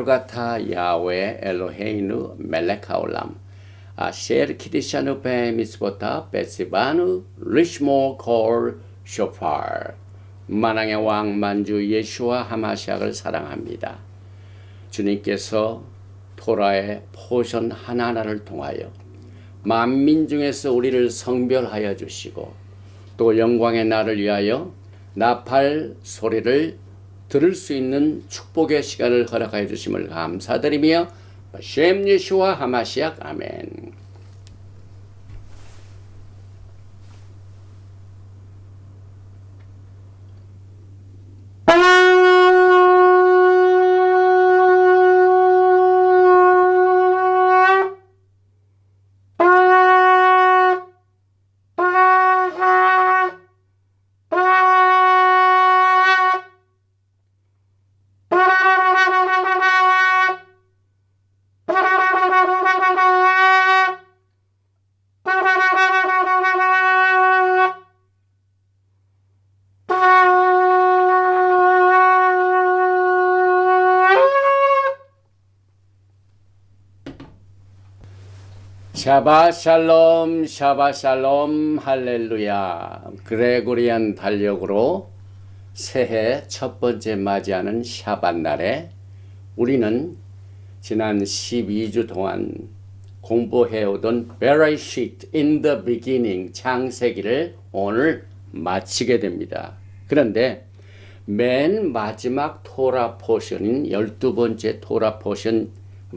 바루가타 야훼 엘로헤이누 멜렉 하올람 아셰르 키디샤누 베미스보타 베시바누 리시모 콜 쇼파르. 만왕의 왕 만주 예수와 하마시아를 사랑합니다. 주님께서 토라의 포션 하나하나를 통하여 만민 중에서 우리를 성별하여 주시고 또 영광의 날을 위하여 나팔 소리를 들을 수 있는 축복의 시간을 허락하여 주심을 감사드리며 셴 예수와 하마시아 아멘. 샤바샬롬 샤바샬롬 할렐루야. 그레고리안 달력으로 새해 첫 번째 맞이하는 샤밧날에 우리는 지난 12주 동안 공부해오던 베레시트 in the beginning 창세기를 오늘 마치게 됩니다. 그런데 맨 마지막 토라 포션인 12번째 토라 포션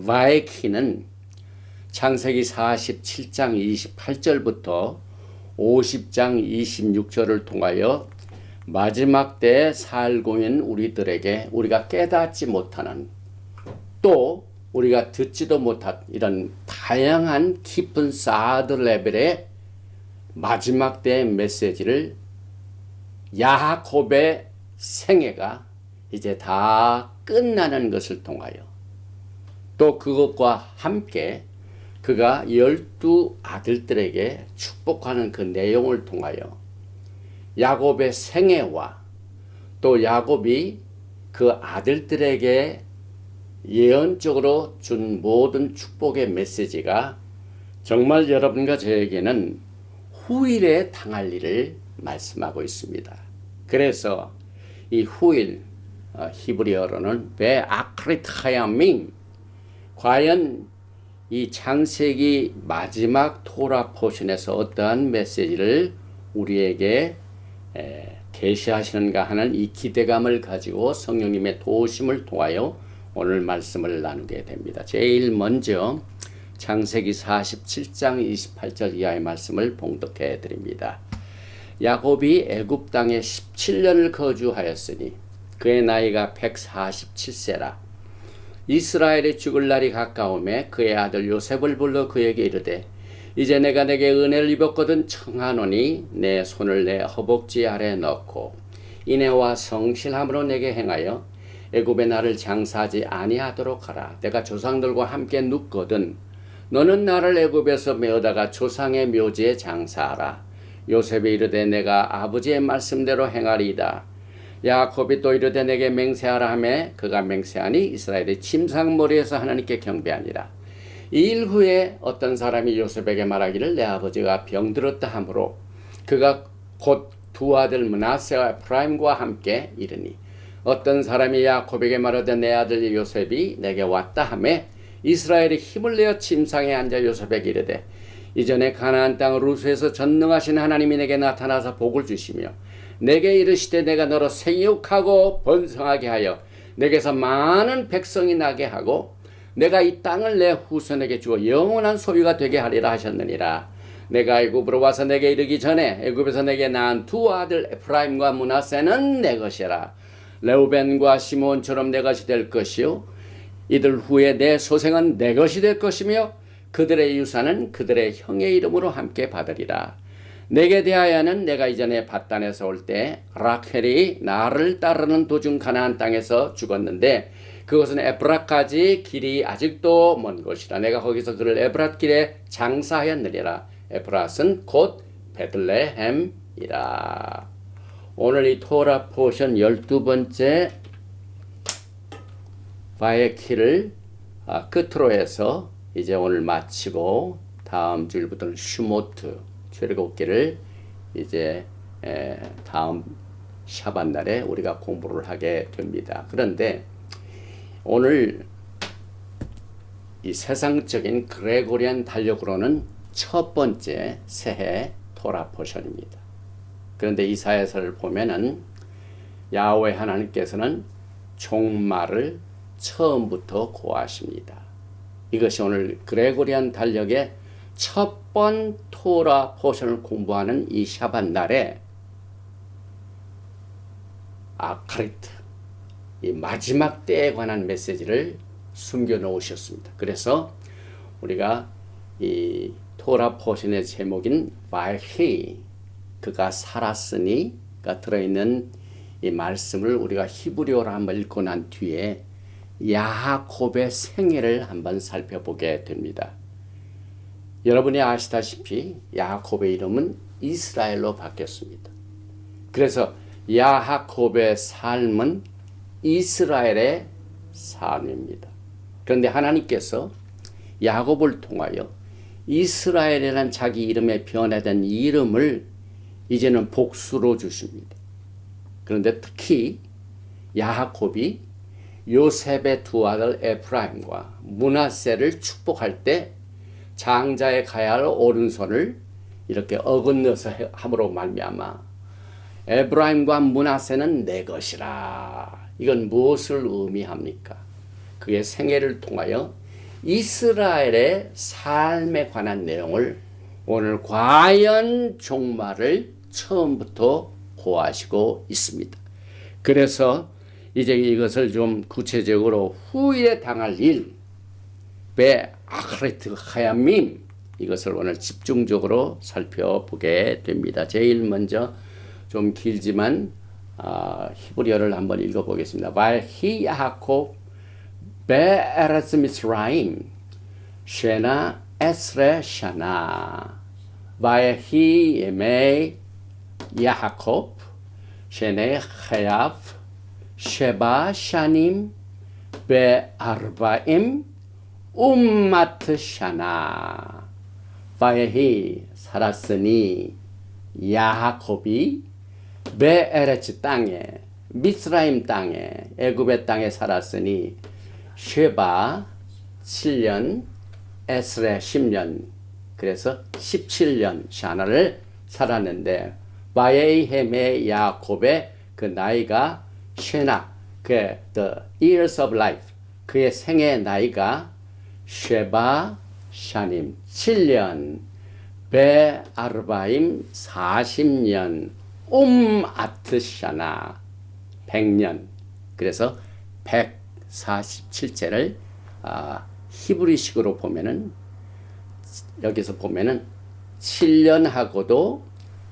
바이키는 창세기 47장 28절부터 50장 26절을 통하여 마지막 때에 살고 있는 우리들에게 우리가 깨닫지 못하는 또 우리가 듣지도 못한 이런 다양한 깊은 사드 레벨의 마지막 때의 메시지를 야곱의 생애가 이제 다 끝나는 것을 통하여 또 그것과 함께 그가 12 아들들에게 축복하는 그 내용을 통하여 야곱의 생애와 또 야곱이 그 아들들에게 예언적으로 준 모든 축복의 메시지가 정말 여러분과 저에게는 후일에 당할 일을 말씀하고 있습니다. 그래서 이 후일 히브리어로는 베아크리타야밍 과연 이 창세기 마지막 토라 포션에서 어떠한 메시지를 우리에게 계시하시는가 하는 이 기대감을 가지고 성령님의 도우심을 통하여 오늘 말씀을 나누게 됩니다. 제일 먼저 창세기 47장 28절 이하의 말씀을 봉독해 드립니다. 야곱이 애굽 땅에 17년을 거주하였으니 그의 나이가 147세라. 이스라엘이 죽을 날이 가까우매 그의 아들 요셉을 불러 그에게 이르되 이제 내가 내게 은혜를 입었거든 청하노니 내 손을 내 허벅지 아래 넣고 인애와 성실함으로 내게 행하여 애굽에 나를 장사하지 아니하도록 하라. 내가 조상들과 함께 눕거든 너는 나를 애굽에서 메어다가 조상의 묘지에 장사하라. 요셉이 이르되 내가 아버지의 말씀대로 행하리이다. 야곱이 또 이르되 내게 맹세하라 하매 그가 맹세하니 이스라엘의 침상머리에서 하나님께 경배하니라. 이 일 후에 어떤 사람이 요셉에게 말하기를 내 아버지가 병들었다 하므로 그가 곧 두 아들 므낫세와 에프라임과 함께 이르니 어떤 사람이 야곱에게 말하되 내 아들 요셉이 내게 왔다 하매 이스라엘이 힘을 내어 침상에 앉아 요셉에게 이르되 이전에 가나안 땅 루스에서 전능하신 하나님이 내게 나타나서 복을 주시며 내게 이르시되 내가 너로 생육하고 번성하게 하여 내게서 많은 백성이 나게 하고 내가 이 땅을 내 후손에게 주어 영원한 소유가 되게 하리라 하셨느니라. 내가 애굽으로 와서 내게 이르기 전에 애굽에서 내게 낳은 두 아들 에프라임과 므낫세는 내 것이라. 레우벤과 시몬처럼 내 것이 될 것이요 이들 후에 내 소생은 내 것이 될 것이며 그들의 유산은 그들의 형의 이름으로 함께 받으리라. 내게 대하여는 내가 이전에 밧단에서 올 때 라켈이 나를 따르는 도중 가나안 땅에서 죽었는데 그것은 에브라까지 길이 아직도 먼 곳이라. 내가 거기서 그를 에브랏 길에 장사하였느니라. 에브랏은 곧 베들레헴이라. 오늘 이 토라 포션 12번째 바에키를 끝으로 해서 이제 오늘 마치고 다음 주일부터는 슈모트 출애굽기를 이제 다음 샤bat 날에 우리가 공부를 하게 됩니다. 그런데 오늘 이 세상적인 그레고리안 달력으로는 첫 번째 새해 토라 포션입니다. 그런데 이사야서를 보면은 야훼 하나님께서는 종말을 처음부터 고하십니다. 이것이 오늘 그레고리안 달력의 첫 번 토라 포션을 공부하는 이 샤bat 날에 아카리트, 이 마지막 때에 관한 메시지를 숨겨 놓으셨습니다. 그래서 우리가 이 토라 포션의 제목인 바히, 그가 살았으니가 들어있는 이 말씀을 우리가 히브리어로 한번 읽고 난 뒤에 야곱의 생애를 한번 살펴보게 됩니다. 여러분이 아시다시피 야곱의 이름은 이스라엘로 바뀌었습니다. 그래서 야곱의 삶은 이스라엘의 삶입니다. 그런데 하나님께서 야곱을 통하여 이스라엘이라는 자기 이름에 변화된 이름을 이제는 복수로 주십니다. 그런데 특히 야곱이 요셉의 두 아들 에프라임과 므낫세를 축복할 때 장자에 가야 할 오른손을 이렇게 어긋러서 함으로 말미암아 에프라임과 므낫세는 내 것이라. 이건 무엇을 의미합니까? 그의 생애를 통하여 이스라엘의 삶에 관한 내용을 오늘 과연 종말을 처음부터 고하시고 있습니다. 그래서 이제 이것을 좀 구체적으로 후일에 당할 일, 베아크레트 하야밈, 이것을 오늘 집중적으로 살펴보게 됩니다. 제일 먼저 좀 길지만 히브리어를 한번 읽어보겠습니다. 발히 야곱 베에레스 미스라임 쉐나 에스레 샤나 발히 예메 야곱 쉐네 하야프 쉐바 샤님 베아르바임 움마트 샤나. 바에히 살았으니 야곱이 베에레츠 땅에, 미스라임 땅에, 애굽의 땅에 살았으니 쉐바 7년, 에스레 10년, 그래서 17년 샤나를 살았는데 바에이헤메 야곱의 그 나이가 쉐나, 그 the years of life, 그의 생애 나이가 쉐바 샤님 7년, 베 아르바임 40년, 아트샤나 100년. 그래서 147제를 히브리식으로 보면은 여기서 보면은 7년 하고도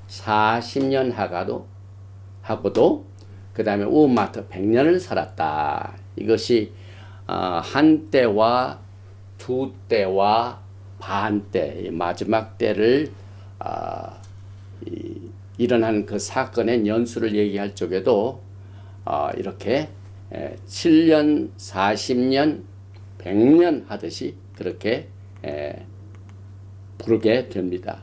40년 하고도 그 다음에 우마트 100년을 살았다. 이것이 한 때와 두 때와 반 때, 마지막 때를 일어난 그 사건의 연수를 얘기할 적에도 이렇게 7년, 40년, 100년 하듯이 그렇게 부르게 됩니다.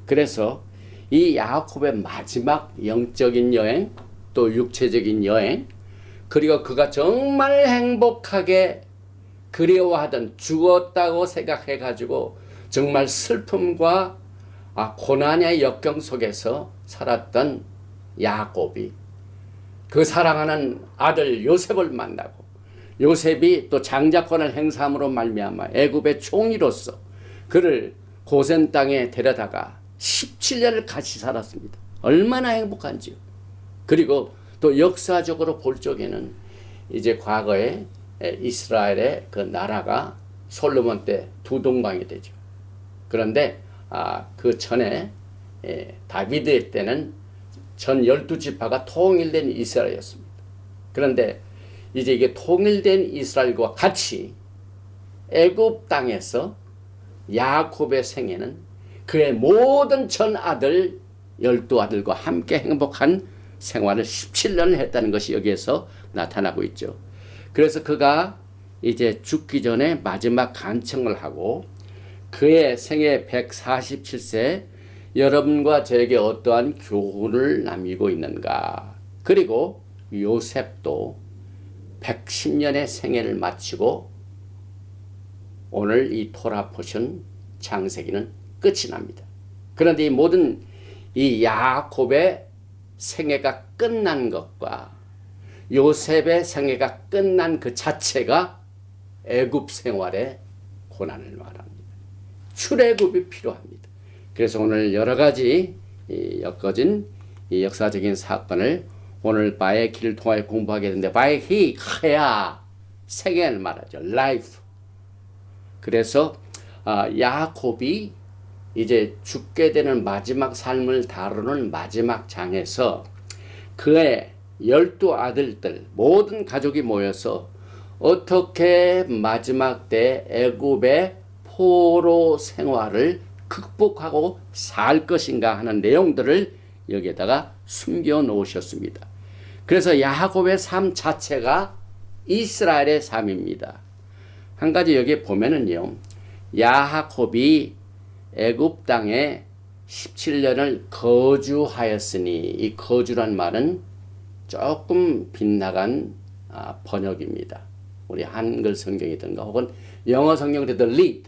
그래서 이 야곱의 마지막 영적인 여행, 또 육체적인 여행, 그리고 그가 정말 행복하게 그리워하던, 죽었다고 생각해 가지고 정말 슬픔과 고난의 역경 속에서 살았던 야곱이 그 사랑하는 아들 요셉을 만나고, 요셉이 또 장자권을 행사함으로 말미암아 애굽의 총리로서 그를 고센 땅에 데려다가 17년을 같이 살았습니다. 얼마나 행복한지요. 그리고 또 역사적으로 볼 적에는 이제 과거에 이스라엘의 그 나라가 솔로몬 때 두 동강이 되죠. 그런데 그 전에 다비드의 때는 전 12지파가 통일된 이스라엘이었습니다. 그런데 이제 이게 통일된 이스라엘과 같이 애굽 땅에서 야곱의 생애는 그의 모든 전 아들 12아들과 함께 행복한 생활을 17년을 했다는 것이 여기에서 나타나고 있죠. 그래서 그가 이제 죽기 전에 마지막 간청을 하고 그의 생애 147세 여러분과 저에게 어떠한 교훈을 남기고 있는가. 그리고 요셉도 110년의 생애를 마치고 오늘 이 토라 포션 창세기는 끝이 납니다. 그런데 이 모든 이 야곱의 생애가 끝난 것과 요셉의 생애가 끝난 그 자체가 애굽 생활의 고난을 말합니다. 출애굽이 필요합니다. 그래서 오늘 여러 가지 엮어진 이 역사적인 사건을 오늘 바의 길을 통하여 공부하게 되는데 바의 히야 생애를 말하죠. life. 그래서 야곱이 이제 죽게 되는 마지막 삶을 다루는 마지막 장에서 그의 12아들들 모든 가족이 모여서 어떻게 마지막 때 애굽의 포로 생활을 극복하고 살 것인가 하는 내용들을 여기에다가 숨겨 놓으셨습니다. 그래서 야곱의 삶 자체가 이스라엘의 삶입니다. 한 가지 여기에 보면은요, 야곱이 애굽 땅에 17년을 거주하였으니, 이 거주란 말은 조금 빗나간 번역입니다. 우리 한글 성경이든가 혹은 영어 성경에도 live,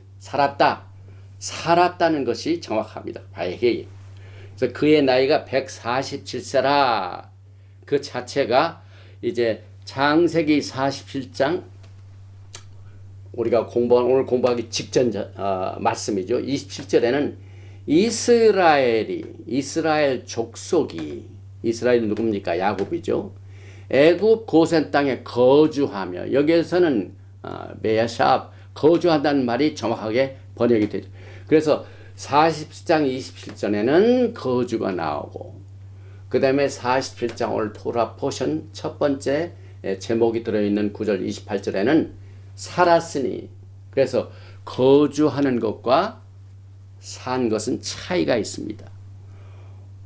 살았다는 것이 정확합니다. 바이헤이. 그래서 그의 나이가 147세라. 그 자체가 이제 창세기 47장 우리가 오늘 공부하기 직전 말씀이죠. 27절에는 이스라엘 족속이, 이스라엘이 누굽니까? 야곱이죠. 애굽 고센 땅에 거주하며, 여기에서는 메야샵 거주한다는 말이 정확하게 번역이 되죠. 그래서 40장 27절에는 거주가 나오고, 그 다음에 47장 오늘 토라 포션 첫 번째 제목이 들어있는 9절 28절에는 살았으니, 그래서 거주하는 것과 산 것은 차이가 있습니다.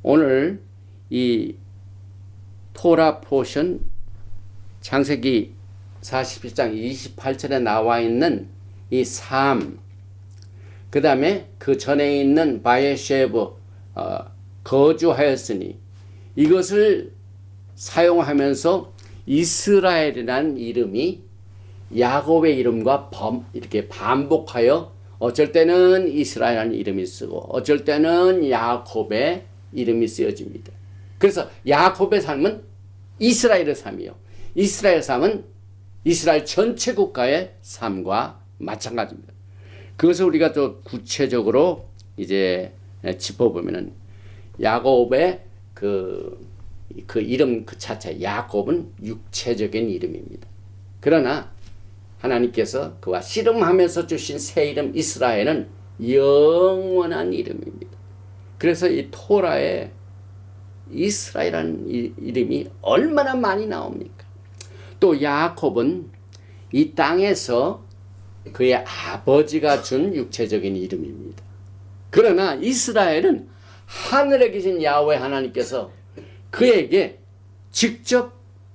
오늘 이 토라 포션 창세기 47장 28절에 나와 있는 이 삶, 그 다음에 그 전에 있는 바에쉐브 거주하였으니, 이것을 사용하면서 이스라엘이라는 이름이 야곱의 이름과 이렇게 반복하여 어쩔 때는 이스라엘이라는 이름이 쓰고 어쩔 때는 야곱의 이름이 쓰여집니다. 그래서 야곱의 삶은 이스라엘의 삶이요, 이스라엘 삶은 이스라엘 전체 국가의 삶과 마찬가지입니다. 그것을 우리가 또 구체적으로 이제 짚어보면은 야곱의 그 이름 그 자체, 야곱은 육체적인 이름입니다. 그러나 하나님께서 그와 씨름하면서 주신 새 이름 이스라엘은 영원한 이름입니다. 그래서 이 토라에 이스라엘이라는 이름이 얼마나 많이 나옵니까? 또 야곱은 이 땅에서 그의 아버지가 준 육체적인 이름입니다. 그러나 이스라엘은 하늘에 계신 야훼 하나님께서 그에게 직접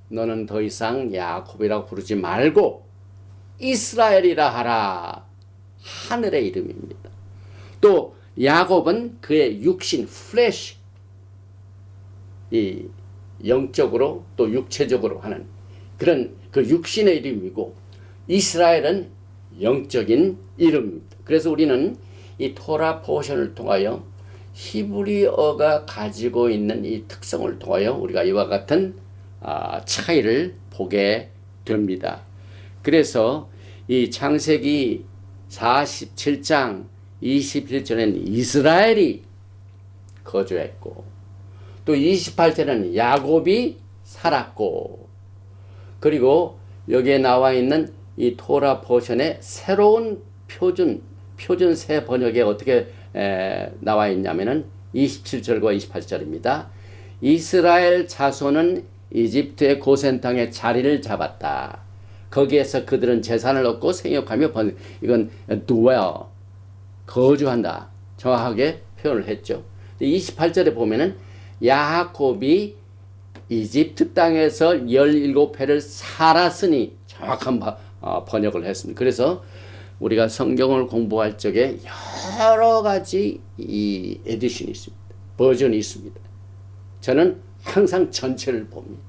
너는 더 이상 야곱이라고 부르지 말고 이스라엘이라 하라, 하늘의 이름입니다. 또 야곱은 그의 육신, 플래시, 이 영적으로 또 육체적으로 하는 그런 그 육신의 이름이고, 이스라엘은 영적인 이름입니다. 그래서 우리는 이 토라 포션을 통하여 히브리어가 가지고 있는 이 특성을 통하여 우리가 이와 같은 차이를 보게 됩니다. 그래서 이 창세기 47장 21절에는 이스라엘이 거주했고, 또 28절에는 야곱이 살았고, 그리고 여기에 나와 있는 이 토라 포션의 새로운 표준세 번역에 어떻게 나와 있냐면은 27절과 28절입니다. 이스라엘 자손은 이집트의 고센 땅에 자리를 잡았다. 거기에서 그들은 재산을 얻고 생육하며 이건 dwell, 거주한다, 정확하게 표현을 했죠. 28절에 보면은 야곱이 이집트 땅에서 17해를 살았으니, 정확한 번역을 했습니다. 그래서 우리가 성경을 공부할 적에 여러 가지 이 에디션이 있습니다. 버전이 있습니다. 저는 항상 전체를 봅니다.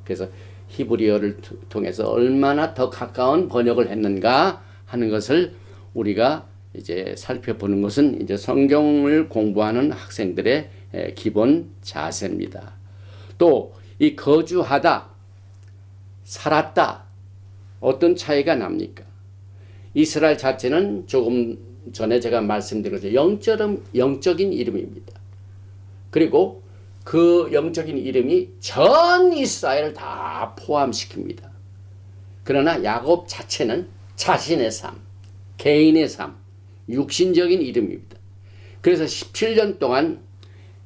그래서 히브리어를 통해서 얼마나 더 가까운 번역을 했는가 하는 것을 우리가 이제 살펴보는 것은 이제 성경을 공부하는 학생들의 기본 자세입니다. 또 이 거주하다, 살았다, 어떤 차이가 납니까? 이스라엘 자체는 조금 전에 제가 말씀드린 것처럼 영적인 이름입니다. 그리고 그 영적인 이름이 전 이스라엘을 다 포함시킵니다. 그러나 야곱 자체는 자신의 삶, 개인의 삶, 육신적인 이름입니다. 그래서 17년 동안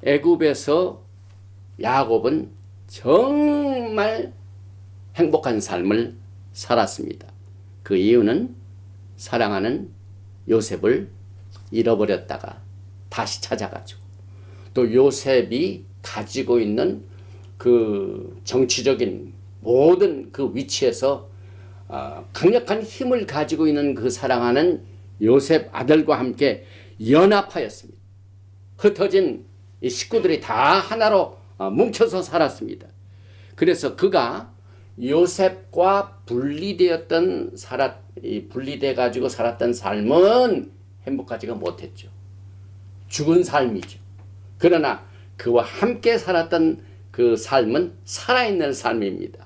애굽에서 야곱은 정말 행복한 삶을 살았습니다. 그 이유는 사랑하는 요셉을 잃어버렸다가 다시 찾아가지고 또 요셉이 가지고 있는 그 정치적인 모든 그 위치에서 강력한 힘을 가지고 있는 그 사랑하는 요셉 아들과 함께 연합하였습니다. 흩어진 이 식구들이 다 하나로 뭉쳐서 살았습니다. 그래서 그가 요셉과 분리돼 가지고 살았던 삶은 행복하지가 못했죠. 죽은 삶이죠. 그러나 그와 함께 살았던 그 삶은 살아있는 삶입니다.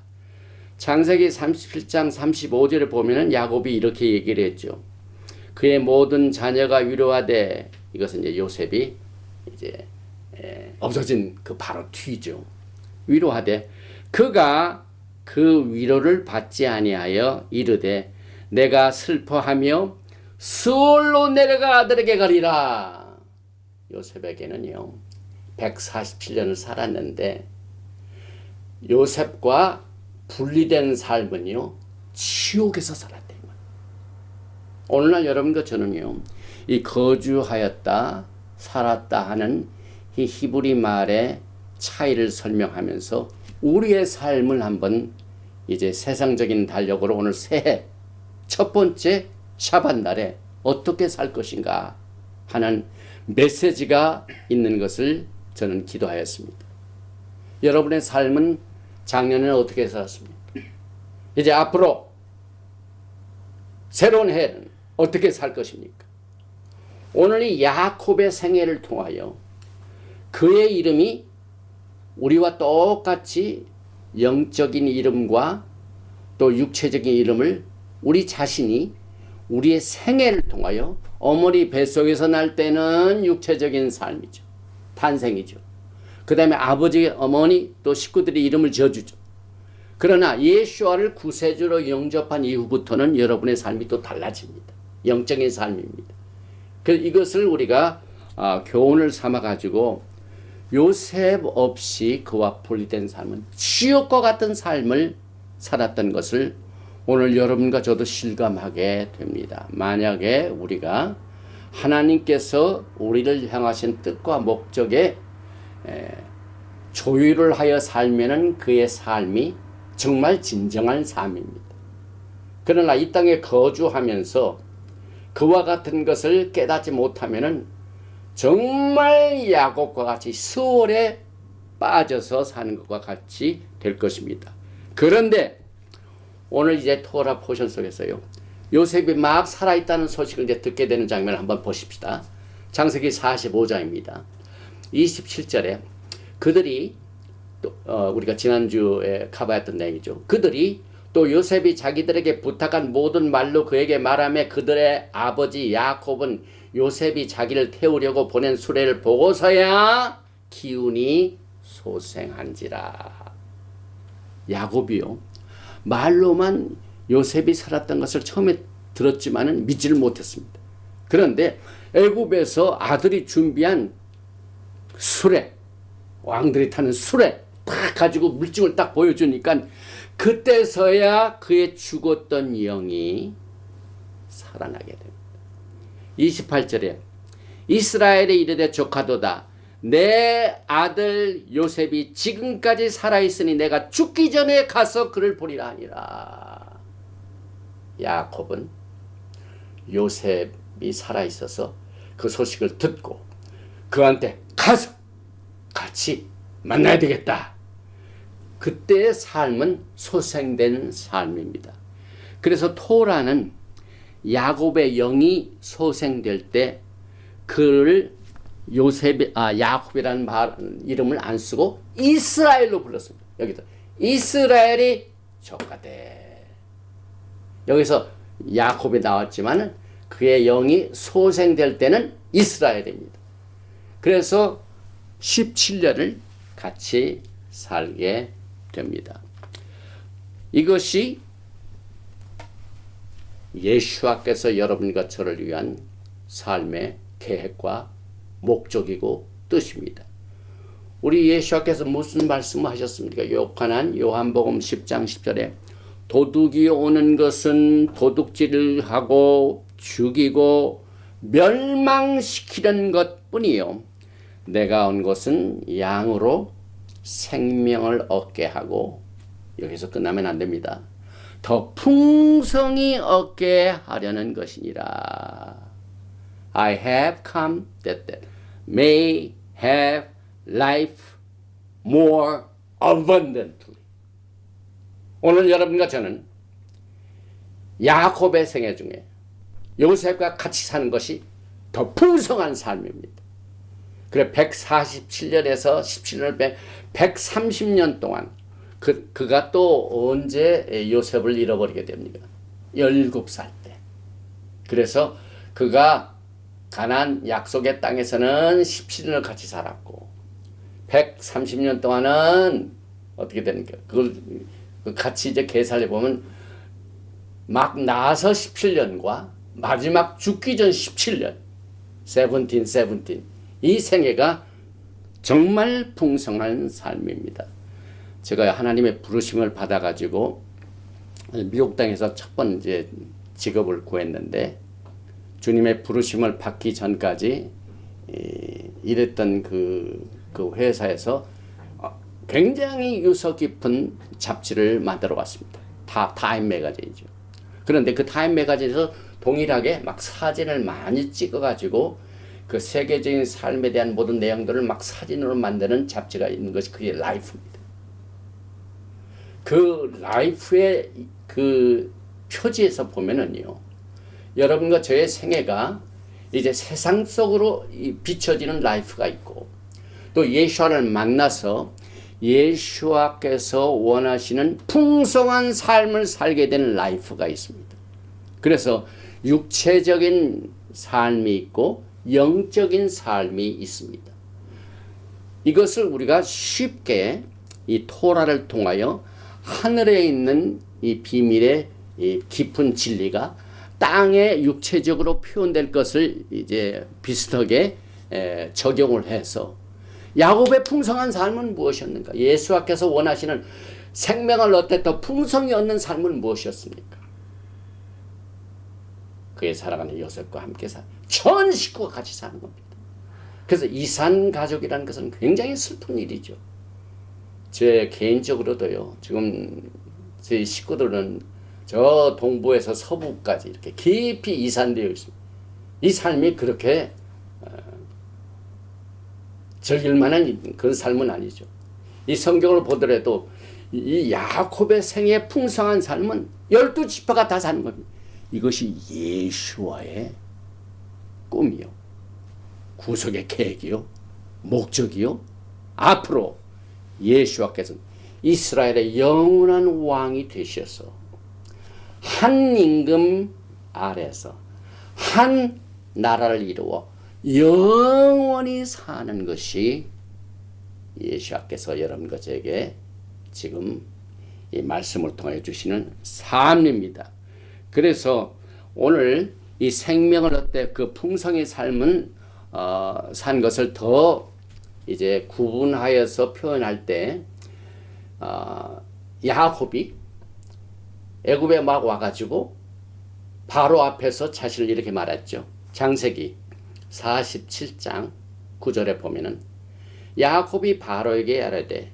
창세기 37장 35절에 보면은 야곱이 이렇게 얘기를 했죠. 그의 모든 자녀가 위로하되, 이것은 이제 요셉이 이제 없어진 그 바로 뒤죠. 위로하되 그가 그 위로를 받지 아니하여 이르되 내가 슬퍼하며 수월로 내려가 아들에게 가리라. 요셉에게는요 147년을 살았는데 요셉과 분리된 삶은요 지옥에서 살았대요. 오늘날 여러분과 저는요 이 거주하였다 살았다 하는 이 히브리 말의 차이를 설명하면서 우리의 삶을 한번 이제 세상적인 달력으로 오늘 새해 첫 번째 샤bat 날에 어떻게 살 것인가 하는 메시지가 있는 것을 저는 기도하였습니다. 여러분의 삶은 작년에 어떻게 살았습니까? 이제 앞으로 새로운 해는 어떻게 살 것입니까? 오늘 이 야곱의 생애를 통하여 그의 이름이 우리와 똑같이 영적인 이름과 또 육체적인 이름을 우리 자신이 우리의 생애를 통하여 어머니 뱃속에서 날 때는 육체적인 삶이죠. 탄생이죠. 그 다음에 아버지, 어머니 또 식구들이 이름을 지어주죠. 그러나 예수와를 구세주로 영접한 이후부터는 여러분의 삶이 또 달라집니다. 영적인 삶입니다. 이것을 우리가 교훈을 삼아가지고 요셉 없이 그와 분리된 삶은 지옥과 같은 삶을 살았던 것을 오늘 여러분과 저도 실감하게 됩니다. 만약에 우리가 하나님께서 우리를 향하신 뜻과 목적에 조율을 하여 살면은 그의 삶이 정말 진정한 삶입니다. 그러나 이 땅에 거주하면서 그와 같은 것을 깨닫지 못하면은 정말 야곱과 같이 수월에 빠져서 사는 것과 같이 될 것입니다. 그런데 오늘 이제 토라 포션 속에서요 요셉이 막 살아있다는 소식을 이제 듣게 되는 장면을 한번 보십시다. 창세기 45장입니다. 27절에 그들이 우리가 지난주에 커버했던 내용이죠. 그들이 또 요셉이 자기들에게 부탁한 모든 말로 그에게 말하며 그들의 아버지 야곱은 요셉이 자기를 태우려고 보낸 수레를 보고서야 기운이 소생한지라. 야곱이요 말로만 요셉이 살았던 것을 처음에 들었지만은 믿지를 못했습니다. 그런데 애굽에서 아들이 준비한 수레, 왕들이 타는 수레 딱 가지고 물증을 딱 보여주니까 그때서야 그의 죽었던 영이 살아나게 됩니다. 28절에 이스라엘에 이르되 조카도다 내 아들 요셉이 지금까지 살아있으니 내가 죽기 전에 가서 그를 보리라 하니라. 야곱은 요셉이 살아있어서 그 소식을 듣고 그한테 가서 같이 만나야 되겠다. 그때의 삶은 소생된 삶입니다. 그래서 토라는 야곱의 영이 소생될 때 그를 야곱이라는 이름을 안 쓰고 이스라엘로 불렀습니다. 여기서 이스라엘이 족하되. 여기서 야곱이 나왔지만 그의 영이 소생될 때는 이스라엘입니다. 그래서 17년을 같이 살게 됩니다. 이것이 예수와께서 여러분과 저를 위한 삶의 계획과 목적이고 뜻입니다. 우리 예수와께서 무슨 말씀을 하셨습니까? 요한복음 10장 10절에 도둑이 오는 것은 도둑질을 하고 죽이고 멸망시키는 것뿐이요 내가 온 것은 양으로 생명을 얻게 하고, 여기서 끝나면 안 됩니다. 더 풍성히 얻게 하려는 것이니라. I have come that they may have life more abundantly. 오늘 여러분과 저는 야곱의 생애 중에 요셉과 같이 사는 것이 더 풍성한 삶입니다. 그래 147년에서 17년을 130년 동안 그가 또 언제 요셉을 잃어버리게 됩니까? 17살 때. 그래서 그가 가나안 약속의 땅에서는 17년을 같이 살았고 130년 동안은 어떻게 됩니까? 그걸 같이 이제 계산해 보면 막 나서 17년과 마지막 죽기 전 17년 17 이 생애가 정말 풍성한 삶입니다. 제가 하나님의 부르심을 받아가지고 미국 땅에서 첫 번째 직업을 구했는데 주님의 부르심을 받기 전까지 일했던 그 회사에서 굉장히 유서 깊은 잡지를 만들어 왔습니다. 타임 매거진이죠. 그런데 그 타임 매거진에서 동일하게 막 사진을 많이 찍어가지고 그 세계적인 삶에 대한 모든 내용들을 막 사진으로 만드는 잡지가 있는 것이 그게 라이프입니다. 그 라이프의 그 표지에서 보면은요, 여러분과 저의 생애가 이제 세상 속으로 비춰지는 라이프가 있고, 또 예수와를 만나서 예수와께서 원하시는 풍성한 삶을 살게 되는 라이프가 있습니다. 그래서 육체적인 삶이 있고 영적인 삶이 있습니다. 이것을 우리가 쉽게 이 토라를 통하여 하늘에 있는 이 비밀의 이 깊은 진리가 땅에 육체적으로 표현될 것을 이제 비슷하게 적용을 해서 야곱의 풍성한 삶은 무엇이었는가? 예수와께서 원하시는 생명을 얻되 더 풍성히 얻는 삶은 무엇이었습니까? 그의 사랑하는 요셉과 함께 전 식구가 같이 사는 겁니다. 그래서 이산 가족이라는 것은 굉장히 슬픈 일이죠. 제 개인적으로도요. 지금 제 식구들은 저 동부에서 서부까지 이렇게 깊이 이산되어 있습니다. 이 삶이 그렇게 즐길 만한 그런 삶은 아니죠. 이 성경을 보더라도 이 야곱의 생의 풍성한 삶은 12지파가 다 사는 겁니다. 이것이 예수와의 꿈이요, 구속의 계획이요, 목적이요. 앞으로 예수와께서는 이스라엘의 영원한 왕이 되셔서 한 임금 아래서 한 나라를 이루어 영원히 사는 것이 예수와께서 여러분과 저에게 지금 이 말씀을 통해 주시는 삶입니다. 그래서 오늘 이 생명을 얻되 그 풍성의 삶은 산 것을 더 이제 구분하여서 표현할 때 야곱이 애굽에 막 와가지고 바로 앞에서 자신을 이렇게 말했죠. 창세기 47장 9절에 보면은 야곱이 바로에게 아뢰되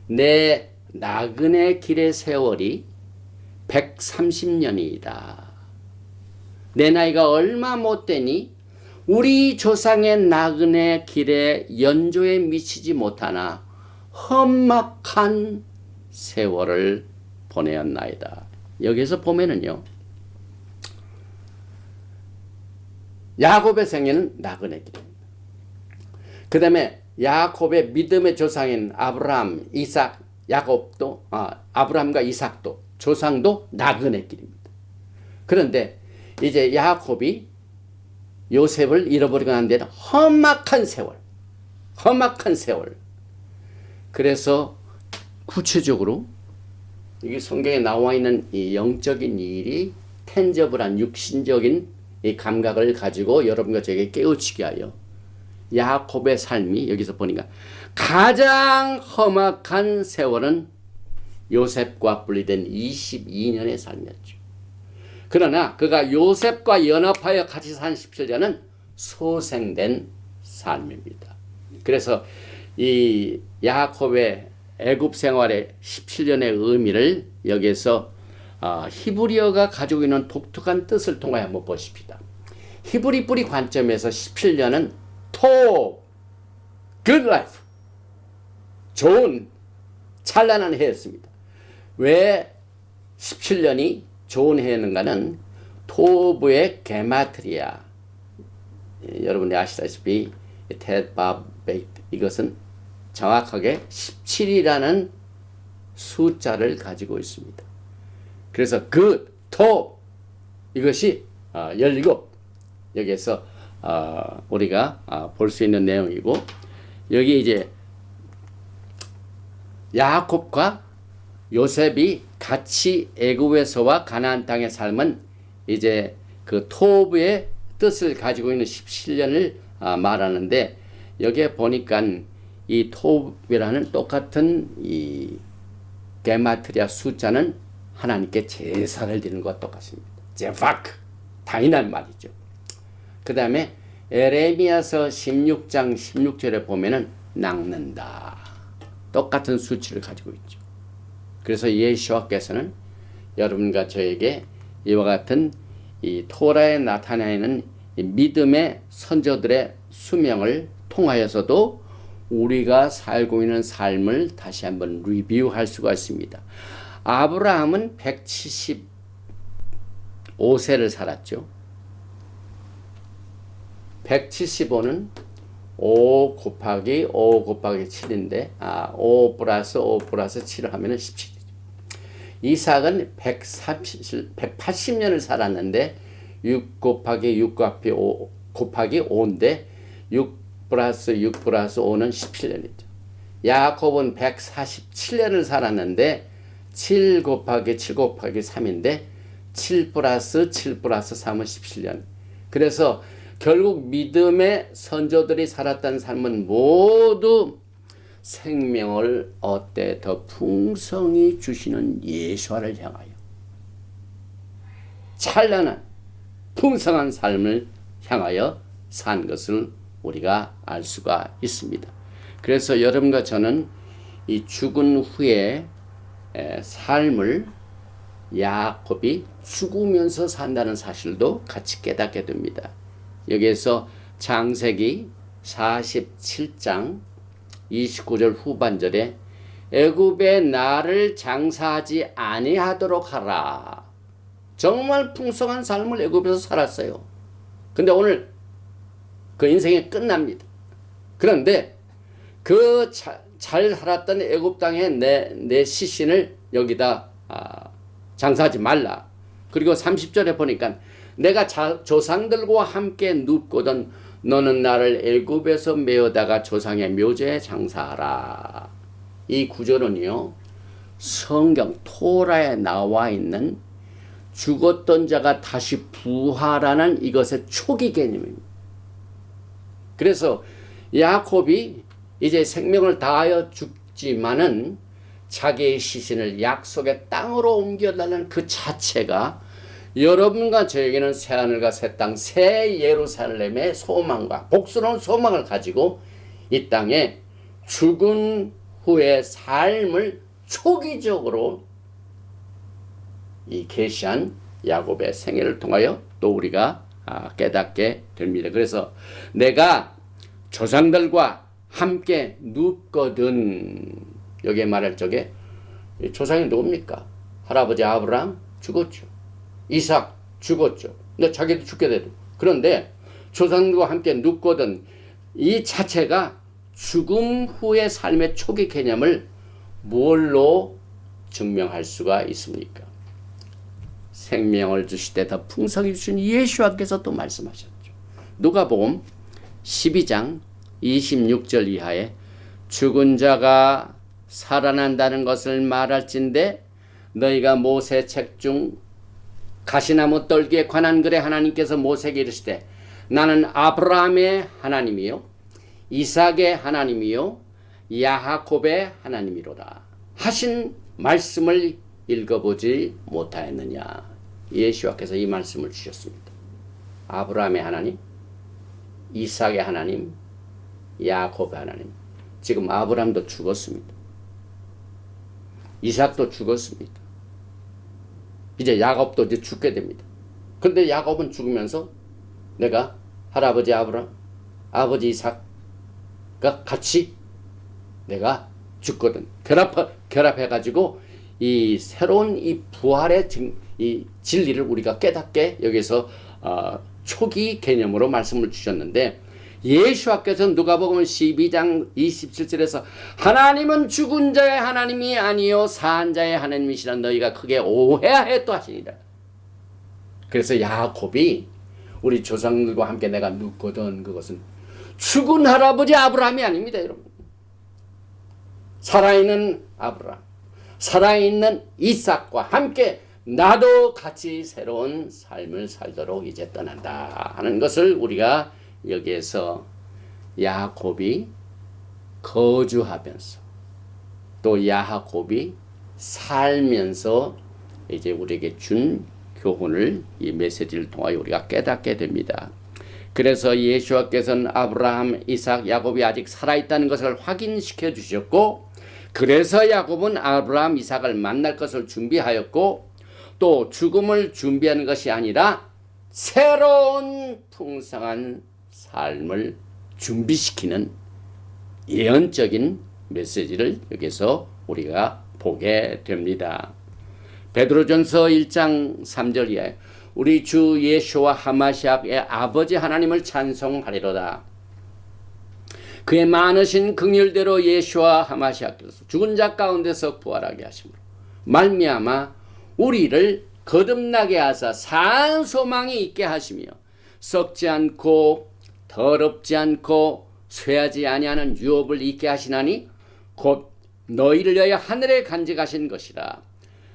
내 나그네 길의 세월이 130년이다. 내 나이가 얼마 못 되니 우리 조상의 나그네 길에 연조에 미치지 못하나 험악한 세월을 보내었나이다. 여기서 보면은요, 야곱의 생애는 나그네 길입니다. 그 다음에 야곱의 믿음의 조상인 아브라함, 이삭, 야곱도, 아브라함과 이삭도, 조상도 나그네 길입니다. 그런데 이제 야곱이 요셉을 잃어버리고 난 데는 험악한 세월. 그래서 구체적으로 이게 성경에 나와 있는 이 영적인 일이 텐저블한 육신적인 이 감각을 가지고 여러분과 저에게 깨우치게 하여 야곱의 삶이 여기서 보니까 가장 험악한 세월은 요셉과 분리된 22년의 삶이었죠. 그러나 그가 요셉과 연합하여 같이 산 17년은 소생된 삶입니다. 그래서 이 야곱의 애굽 생활의 17년의 의미를 여기서 히브리어가 가지고 있는 독특한 뜻을 통하여 한번 보십시다. 히브리 뿌리 관점에서 17년은 토, good life, 좋은 찬란한 해였습니다. 왜 17년이 좋은 해였는가는 토브의 게마트리아, 여러분이 아시다시피 텟바베이트, 이것은 정확하게 17이라는 숫자를 가지고 있습니다. 그래서 그 토 이것이 17 여기에서 우리가 볼 수 있는 내용이고, 여기 이제 야곱과 요셉이 같이 애굽에서와 가나안 땅의 삶은 이제 그 토브의 뜻을 가지고 있는 17년을 말하는데, 여기에 보니까 이 토브라는 똑같은 이 게마트리아 숫자는 하나님께 제사를 드리는 것과 똑같습니다. 제바크, 당연한 말이죠. 그 다음에 에레미야서 16장 16절에 보면은 낚는다. 똑같은 수치를 가지고 있죠. 그래서 예수와께서는 여러분과 저에게 이와 같은 이 토라에 나타나 있는 믿음의 선조들의 수명을 통하여서도 우리가 살고 있는 삶을 다시 한번 리뷰할 수가 있습니다. 아브라함은 175세를 살았죠. 175는 5 곱하기 7인데 5 플러스 5 플러스 7을 하면 17이죠. 이삭은 180년을 살았는데 6 곱하기 6 곱하기 5인데 6 플러스 6 플러스 5는 17년이죠. 야곱은 147년을 살았는데 7 곱하기 7 곱하기 3인데 7 플러스 7 플러스 3은 17년. 그래서 결국 믿음의 선조들이 살았던 삶은 모두 생명을 얻되 더 풍성히 주시는 예수와를 향하여 찬란한 풍성한 삶을 향하여 산 것을 우리가 알 수가 있습니다. 그래서 여러분과 저는 이 죽은 후에 삶을 야곱이 죽으면서 산다는 사실도 같이 깨닫게 됩니다. 여기에서 창세기 47장 29절 후반절에 애굽에 나를 장사하지 아니하도록 하라. 정말 풍성한 삶을 애굽에서 살았어요. 근데 오늘 그 인생이 끝납니다. 그런데 그 잘 살았던 애굽 땅에 내 시신을 여기다 장사하지 말라. 그리고 30절에 보니까 내가 조상들과 함께 눕거든 너는 나를 애굽에서 메어다가 조상의 묘제에 장사하라. 이 구절은요, 성경 토라에 나와 있는 죽었던 자가 다시 부활하는 이것의 초기 개념입니다. 그래서 야곱이 이제 생명을 다하여 죽지만은 자기의 시신을 약속의 땅으로 옮겨달라는 그 자체가 여러분과 저에게는 새하늘과 새 땅, 새 예루살렘의 소망과 복스러운 소망을 가지고 이 땅에 죽은 후의 삶을 초기적으로 이 계시한 야곱의 생애를 통하여 또 우리가 깨닫게 됩니다. 그래서 내가 조상들과 함께 눕거든. 여기에 말할 적에 조상이 누굽니까? 할아버지 아브라함 죽었죠. 이삭 죽었죠. 근데 자기도 죽게 되도. 그런데 조상들과 함께 눕거든 이 자체가 죽음 후의 삶의 초기 개념을 뭘로 증명할 수가 있습니까? 생명을 주실 때 더 풍성히 주신 예수와께서 또 말씀하셨죠. 누가복음 12장 26절 이하에 죽은 자가 살아난다는 것을 말할진대 너희가 모세 책 중 가시나무 떨기에 관한 글에 하나님께서 모세에게 이르시되 나는 아브라함의 하나님이요 이삭의 하나님이요 야하곱의 하나님이로다 하신 말씀을 읽어보지 못하였느냐. 예수와께서 이 말씀을 주셨습니다. 아브라함의 하나님, 이삭의 하나님, 야곱의 하나님. 지금 아브라함도 죽었습니다. 이삭도 죽었습니다. 이제 야곱도 이제 죽게 됩니다. 그런데 야곱은 죽으면서 내가 할아버지 아브라함, 아버지 이삭과 같이 내가 죽거든. 결합해가지고 이 새로운 이 부활의 이 진리를 우리가 깨닫게 여기서 초기 개념으로 말씀을 주셨는데 예수께서는 누가복음 12장 27절에서 하나님은 죽은 자의 하나님이 아니요 산 자의 하나님이시라 너희가 크게 오해하였다 하시니라. 그래서 야곱이 우리 조상들과 함께 내가 눕거든 그것은 죽은 할아버지 아브라함이 아닙니다. 여러분. 살아있는 아브라함, 살아있는 이삭과 함께 나도 같이 새로운 삶을 살도록 이제 떠난다 하는 것을 우리가 여기에서 야곱이 거주하면서 또 야곱이 살면서 이제 우리에게 준 교훈을 이 메시지를 통하여 우리가 깨닫게 됩니다. 그래서 예수께서는 아브라함, 이삭, 야곱이 아직 살아있다는 것을 확인시켜 주셨고 그래서 야곱은 아브라함, 이삭을 만날 것을 준비하였고 또 죽음을 준비하는 것이 아니라 새로운 풍성한 삶을 준비시키는 예언적인 메시지를 여기서 우리가 보게 됩니다. 베드로전서 1장 3절 이하에 우리 주 예수와 하마시아의 아버지 하나님을 찬송하리로다. 그의 많으신 긍휼대로 예수와 하마시아께서 죽은 자 가운데서 부활하게 하심으로 말미암아 우리를 거듭나게 하사 산 소망이 있게 하시며 썩지 않고 더럽지 않고 쇠하지 아니하는 유업을 있게 하시나니 곧 너희를 위하여 하늘에 간직하신 것이라.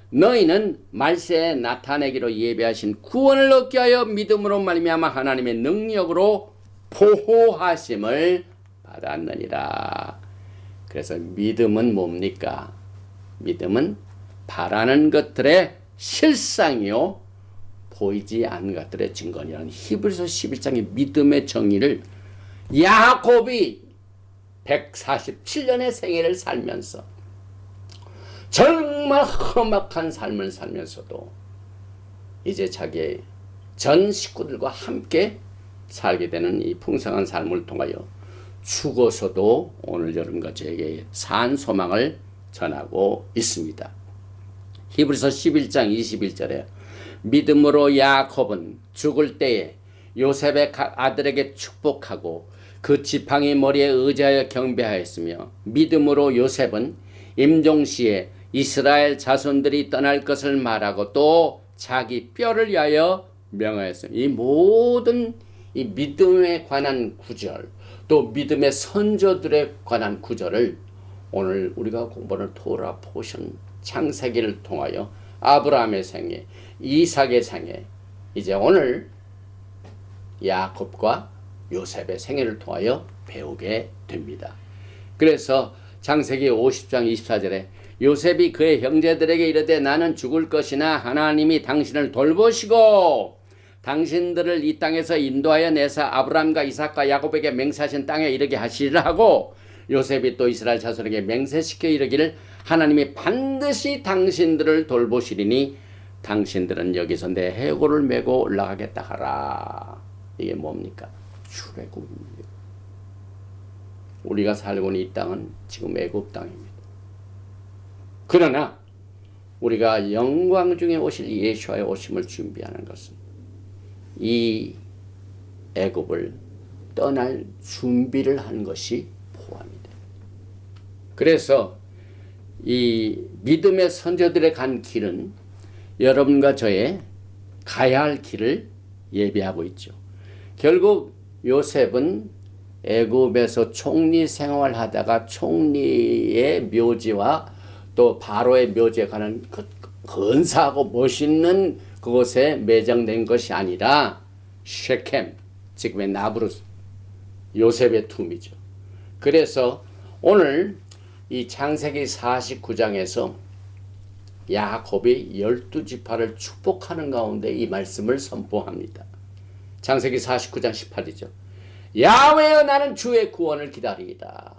너희는 말세에 나타내기로 예배하신 구원을 얻게 하여 믿음으로 말미암아 하나님의 능력으로 보호하심을 받았느니라. 그래서 믿음은 뭡니까? 믿음은 바라는 것들의 실상이요 보이지 않는 것들의 증거니라는 히브리서 11장의 믿음의 정의를 야곱이 147년의 생애를 살면서 정말 험악한 삶을 살면서도 이제 자기의 전 식구들과 함께 살게 되는 이 풍성한 삶을 통하여 죽어서도 오늘 여러분과 저에게 산 소망을 전하고 있습니다. 히브리서 11장 21절에 믿음으로 야곱은 죽을 때에 요셉의 아들에게 축복하고 그 지팡이 머리에 의지하여 경배하였으며 믿음으로 요셉은 임종시에 이스라엘 자손들이 떠날 것을 말하고 또 자기 뼈를 위하여 명하였습니다. 이 모든 이 믿음에 관한 구절 또 믿음의 선조들에 관한 구절을 오늘 우리가 공부하는 토라 포션 창세기를 통하여 아브라함의 생애, 이삭의 생애, 이제 오늘 야곱과 요셉의 생애를 통하여 배우게 됩니다. 그래서 창세기 50장 24절에 요셉이 그의 형제들에게 이르되 나는 죽을 것이나 하나님이 당신을 돌보시고 당신들을 이 땅에서 인도하여 내사 아브라함과 이삭과 야곱에게 맹세하신 땅에 이르게 하시리라 하고 요셉이 또 이스라엘 자손에게 맹세시켜 이르기를 하나님이 반드시 당신들을 돌보시리니 당신들은 여기서 내 해골을 메고 올라가겠다 하라. 이게 뭡니까? 출애굽입니다. 우리가 살고 있는 이 땅은 지금 애굽 땅입니다. 그러나 우리가 영광 중에 오실 예수와의 오심을 준비하는 것은 이 애굽을 떠날 준비를 하는 것이 포함이 됩니다. 그래서 이 믿음의 선조들의 간 길은 여러분과 저의 가야 할 길을 예비하고 있죠. 결국 요셉은 애굽에서 총리 생활하다가 총리의 묘지와 또 바로의 묘지에 가는 그 근사하고 멋있는 그곳에 매장된 것이 아니라 쉐켐, 지금의 나브루스, 요셉의 툼이죠. 그래서 오늘 이 창세기 49장에서 야곱이 12지파를 축복하는 가운데 이 말씀을 선포합니다. 창세기 49장 18이죠. 야훼여 나는 주의 구원을 기다리이다.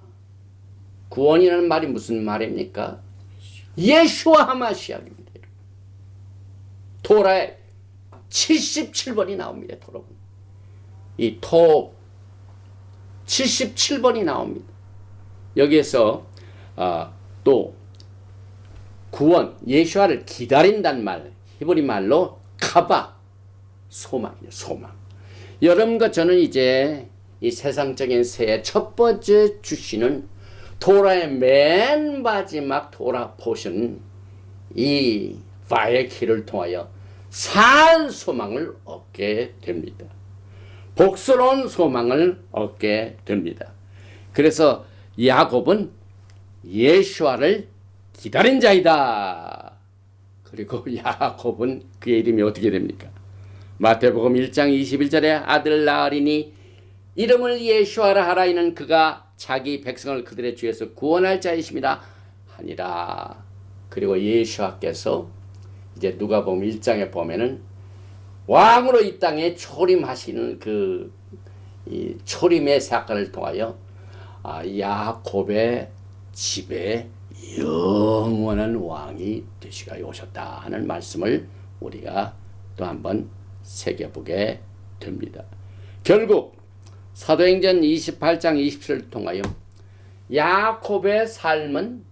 구원이라는 말이 무슨 말입니까? 예수와 하마시아입니다. 토라에 77번이 나옵니다. 여러분. 이 토 77번이 나옵니다. 여기에서 또 구원, 예수와를 기다린다는 말, 히브리 말로 카바, 소망이에요. 소망. 여러분과 저는 이제 이 세상적인 새해 첫 번째 주시는 토라의 맨 마지막 토라 포션, 이 바에키를 통하여 산 소망을 얻게 됩니다. 복스러운 소망을 얻게 됩니다. 그래서 야곱은 예수와를 기다린 자이다. 그리고 야곱은 그의 이름이 어떻게 됩니까? 마태복음 1장 21절에 아들 낳으리니 이름을 예수하라 하라. 이는 그가 자기 백성을 그들의 죄에서 구원할 자이심이라 하니라. 그리고 예수와께서 이제 누가복음 1장에 보면은 왕으로 이 땅에 초림하시는 이 초림의 사건을 통하여 야곱의 집에 영원한 왕이 되시가 오셨다 하는 말씀을 우리가 또 한번 새겨보게 됩니다. 결국 사도행전 28장 27절을 통하여 야곱의 삶은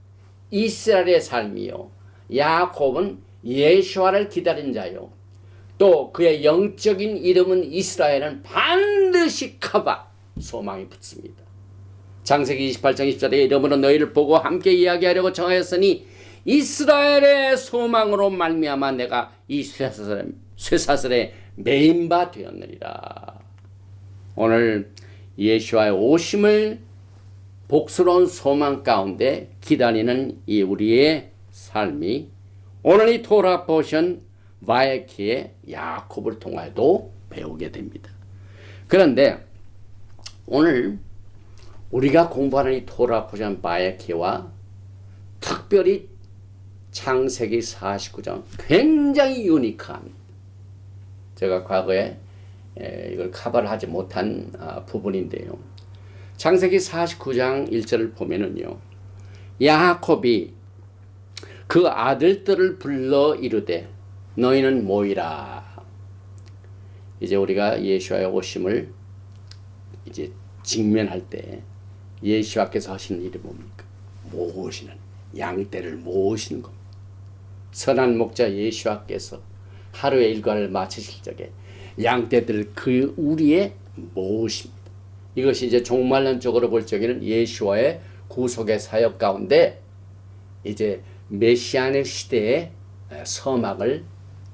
이스라엘의 삶이요, 야곱은 예수와를 기다린 자요, 또 그의 영적인 이름은 이스라엘은 반드시 카바, 소망이 붙습니다. 창세기 28장 20절에 이름으로 너희를 보고 함께 이야기하려고 정하였으니 이스라엘의 소망으로 말미암아 내가 이 쇠사슬에 매인 바 되었느니라. 오늘 예수와의 오심을 복스러운 소망 가운데 기다리는 이 우리의 삶이 오늘 이 토라 포션 바에키의 야곱을 통하여도 배우게 됩니다. 그런데 오늘 우리가 공부하는 이 토라 포션 바에키와 특별히 창세기 49장 굉장히 유니크합니다. 제가 과거에 이걸 커버를 하지 못한 부분인데요. 창세기 49장 1절을 보면은요, 야곱이 그 아들들을 불러 이르되 너희는 모이라. 이제 우리가 예수와의 오심을 이제 직면할 때 예수와께서 하시는 일이 뭡니까? 모으시는, 양떼를 모으시는 겁니다. 선한 목자 예수와께서 하루의 일과를 마치실 적에 양떼들을 그 우리에 모으십니다. 이것이 이제 종말론적으로 볼 적에는 예수와의 구속의 사역 가운데 이제 메시아의 시대의 서막을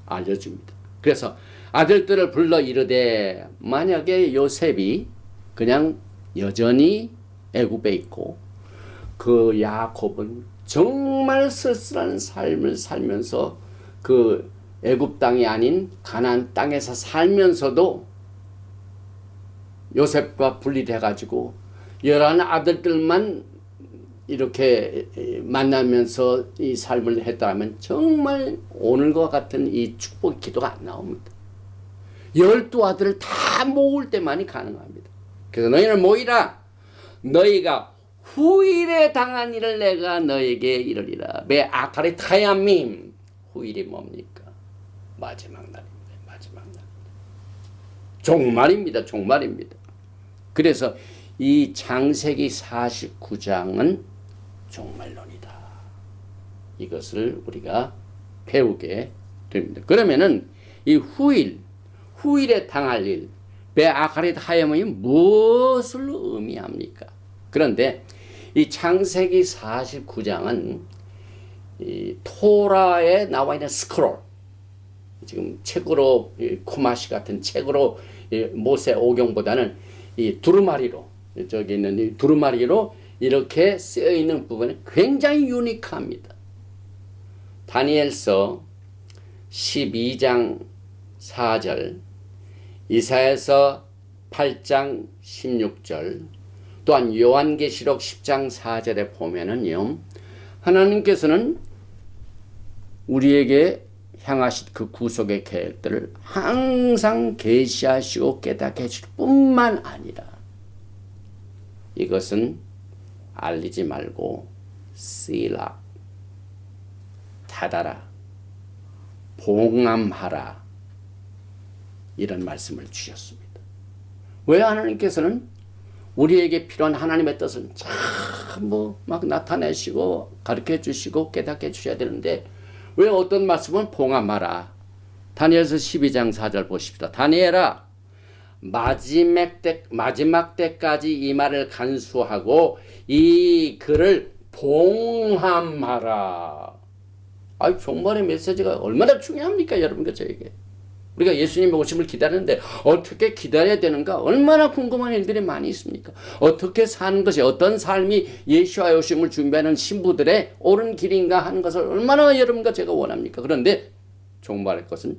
알려줍니다. 그래서 아들들을 불러 이르되, 만약에 요셉이 그냥 여전히 애굽에 있고 그 야곱은 정말 쓸쓸한 삶을 살면서 그 애굽 땅이 아닌 가나안 땅에서 살면서도 요셉과 분리돼 가지고 11 아들들만 이렇게 만나면서 이 삶을 했다면 정말 오늘과 같은 이 축복 기도가 안 나옵니다. 12 아들을 다 모을 때만이 가능합니다. 그래서 너희는 모이라. 너희가 후일에 당한 일을 내가 너에게 이르리라. 매 아카리 타야밈. 후일이 뭡니까? 마지막 날입니다. 마지막 날. 종말입니다. 종말입니다. 그래서 이 창세기 49장은 종말론이다. 이것을 우리가 배우게 됩니다. 그러면은 이 후일에 당할 일, 베아카릿 하염이 무엇을 의미합니까? 그런데 이 창세기 49장은 이 토라에 나와 있는 스크롤, 지금 책으로 쿠마시 같은 책으로 모세 오경보다는 이 두루마리로, 저기 있는 이 두루마리로 이렇게 쓰여 있는 부분은 굉장히 유니크합니다. 다니엘서 12장 4절, 이사야서 8장 16절, 또한 요한계시록 10장 4절에 보면은요, 하나님께서는 우리에게 향하신 그 구속의 계획들을 항상 계시하시고 깨닫게 해줄 뿐만 아니라 이것은 알리지 말고 씨라, 닫아라, 봉함하라, 이런 말씀을 주셨습니다. 왜 하나님께서는 우리에게 필요한 하나님의 뜻은 전부 막 나타내시고 가르쳐 주시고 깨닫게 해주셔야 되는데 왜 어떤 말씀은 봉함하라. 다니엘서 12장 4절 보십시다. 다니엘아, 마지막 때까지 이 말을 간수하고 이 글을 봉함하라. 아이, 종말의 메시지가 얼마나 중요합니까, 여러분과 저에게. 우리가 예수님의 오심을 기다리는데 어떻게 기다려야 되는가 얼마나 궁금한 일들이 많이 있습니까? 어떻게 사는 것이, 어떤 삶이 예수와의 오심을 준비하는 신부들의 옳은 길인가 하는 것을 얼마나 여러분과 제가 원합니까? 그런데 종말의 것은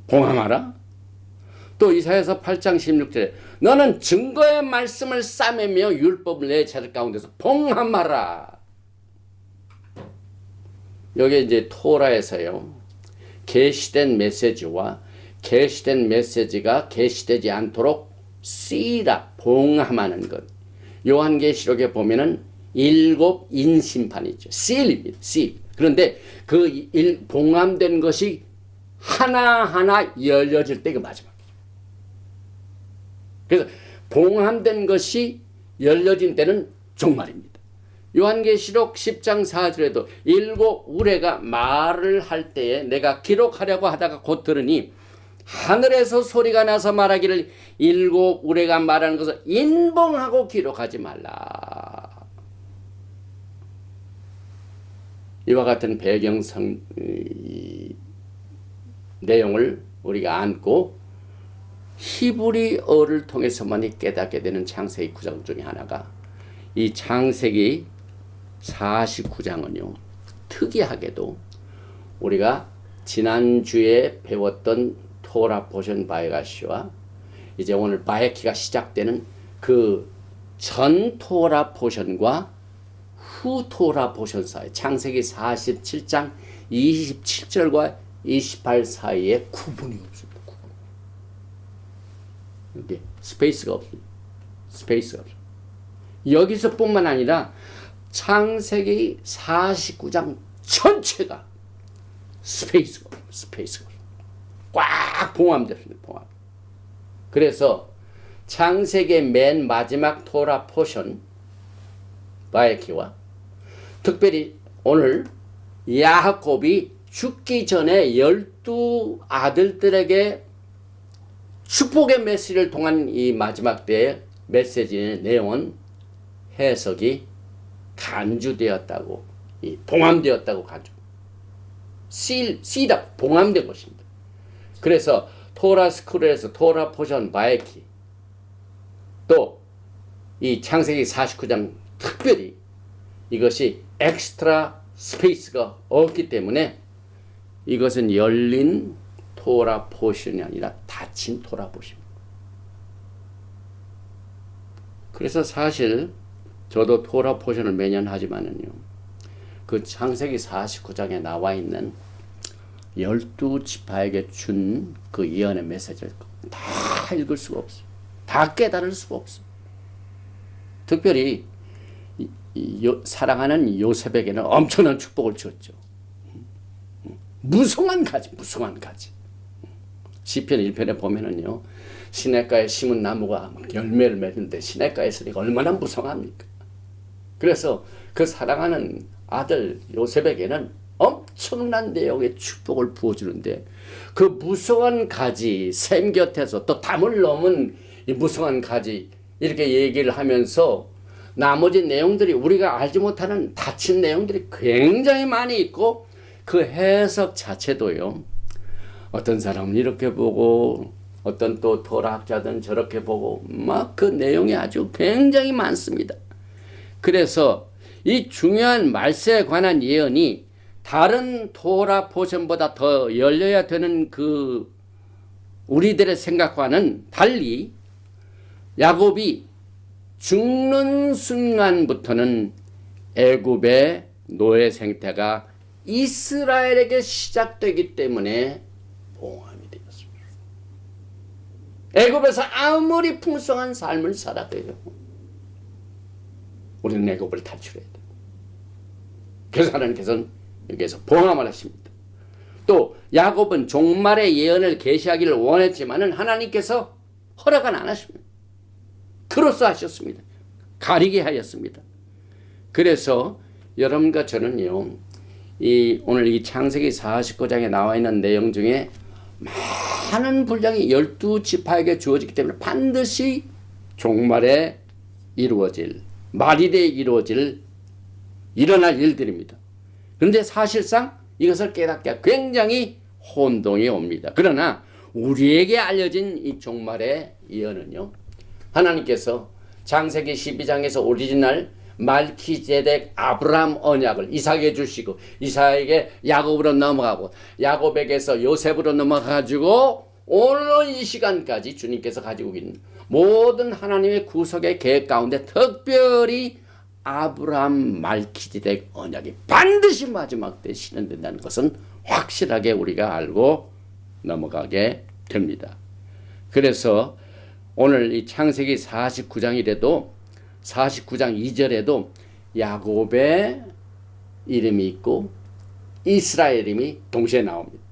봉함하라. 또 이사야서 8장 16절에 너는 증거의 말씀을 싸매며 율법을 내 자들 가운데서 봉함하라. 여기 이제 토라에서요, 계시된 메시지와 계시된 메시지가 계시되지 않도록 씨라, 봉함하는 것. 요한계시록에 보면은 7 인심판이죠. 씨입니다. 씨. 그런데 그 봉함된 것이 하나하나 열려질 때가 마지막이죠. 그래서 봉함된 것이 열려진 때는 종말입니다. 요한계시록 10장 4절에도 7 우레가 말을 할 때에 내가 기록하려고 하다가 곧 들으니 하늘에서 소리가 나서 말하기를 7 우레가 말하는 것을 인봉하고 기록하지 말라. 이와 같은 배경성 내용을 우리가 안고 히브리어를 통해서만 깨닫게 되는 창세기 9장 중에 하나가 이 창세기 49장은요, 특이하게도 우리가 지난주에 배웠던 토라 포션 바에가시와 이제 오늘 바에키가 시작되는 그 전 토라 포션과 후 토라 포션 사이, 창세기 47장 27절과 28 사이에 구분이 없습니다. 구분. 이게 스페이스가 없습니다. 스페이스가 없습니다. 여기서뿐만 아니라 창세기 49장 전체가 스페이스가 꽉 봉함됐습니다. 봉함. 그래서 창세기의 맨 마지막 토라 포션 바에키와 특별히 오늘 야곱이 죽기 전에 12 아들들에게 축복의 메시지를 통한 이 마지막 때의 메시지의 내용은 해석이 간주되었다고, 이 봉함되었다고 간주. 씨다, 봉함된 것입니다. 그래서 토라 스쿨에서 토라 포션 바에키, 또 이 창세기 49장 특별히 이것이 엑스트라 스페이스가 없기 때문에 이것은 열린 토라 포션이 아니라 닫힌 토라 포션입니다. 그래서 사실 저도 토라 포션을 매년 하지만은요, 그 창세기 49장에 나와 있는 12지파에게 준 그 예언의 메시지를 다 읽을 수가 없어요. 다 깨달을 수가 없어요. 특별히 사랑하는 요셉에게는 엄청난 축복을 주었죠. 무성한 가지, 무성한 가지. 시편 1편에 보면은요, 시냇가에 심은 나무가 막 열매를 맺는데 시냇가에 있으니까 얼마나 무성합니까? 그래서 그 사랑하는 아들 요셉에게는 엄청난 내용의 축복을 부어주는데, 그 무성한 가지, 샘 곁에서 또 담을 넘은 이 무성한 가지, 이렇게 얘기를 하면서 나머지 내용들이 우리가 알지 못하는 닫힌 내용들이 굉장히 많이 있고, 그 해석 자체도요, 어떤 사람은 이렇게 보고 어떤 또 토라학자들은 저렇게 보고 막 그 내용이 아주 굉장히 많습니다. 그래서 이 중요한 말세에 관한 예언이 다른 토라 포션보다 더 열려야 되는 그 우리들의 생각과는 달리 야곱이 죽는 순간부터는 애굽의 노예 생태가 이스라엘에게 시작되기 때문에 봉함이 되었습니다. 애굽에서 아무리 풍성한 삶을 살아도요, 우리는 애굽을 탈출해야 돼요. 그래서 하나님께서는 여기에서 봉함을 하십니다. 또 야곱은 종말의 예언을 계시하기를 원했지만은 하나님께서 허락은 안 하십니다. 그로써 하셨습니다. 가리게 하였습니다. 그래서 여러분과 저는요, 오늘 이 창세기 49장에 나와 있는 내용 중에 많은 분량이 12지파에게 주어지기 때문에 반드시 종말에 이루어질, 말일에 이루어질, 일어날 일들입니다. 그런데 사실상 이것을 깨닫기가 굉장히 혼동이 옵니다. 그러나 우리에게 알려진 이 종말의 예언은요, 하나님께서 창세기 12장에서 오리지널 말키제덱 아브라함 언약을 이삭에게 주시고, 이삭에게 야곱으로 넘어가고, 야곱에게서 요셉으로 넘어가가지고 오늘 이 시간까지 주님께서 가지고 있는 모든 하나님의 구속의 계획 가운데 특별히 아브라함 말키제덱 언약이 반드시 마지막 때 실현된다는 것은 확실하게 우리가 알고 넘어가게 됩니다. 그래서 오늘 이 창세기 49장이라도 49장 2절에도 야곱의 이름이 있고 이스라엘 이름이 동시에 나옵니다.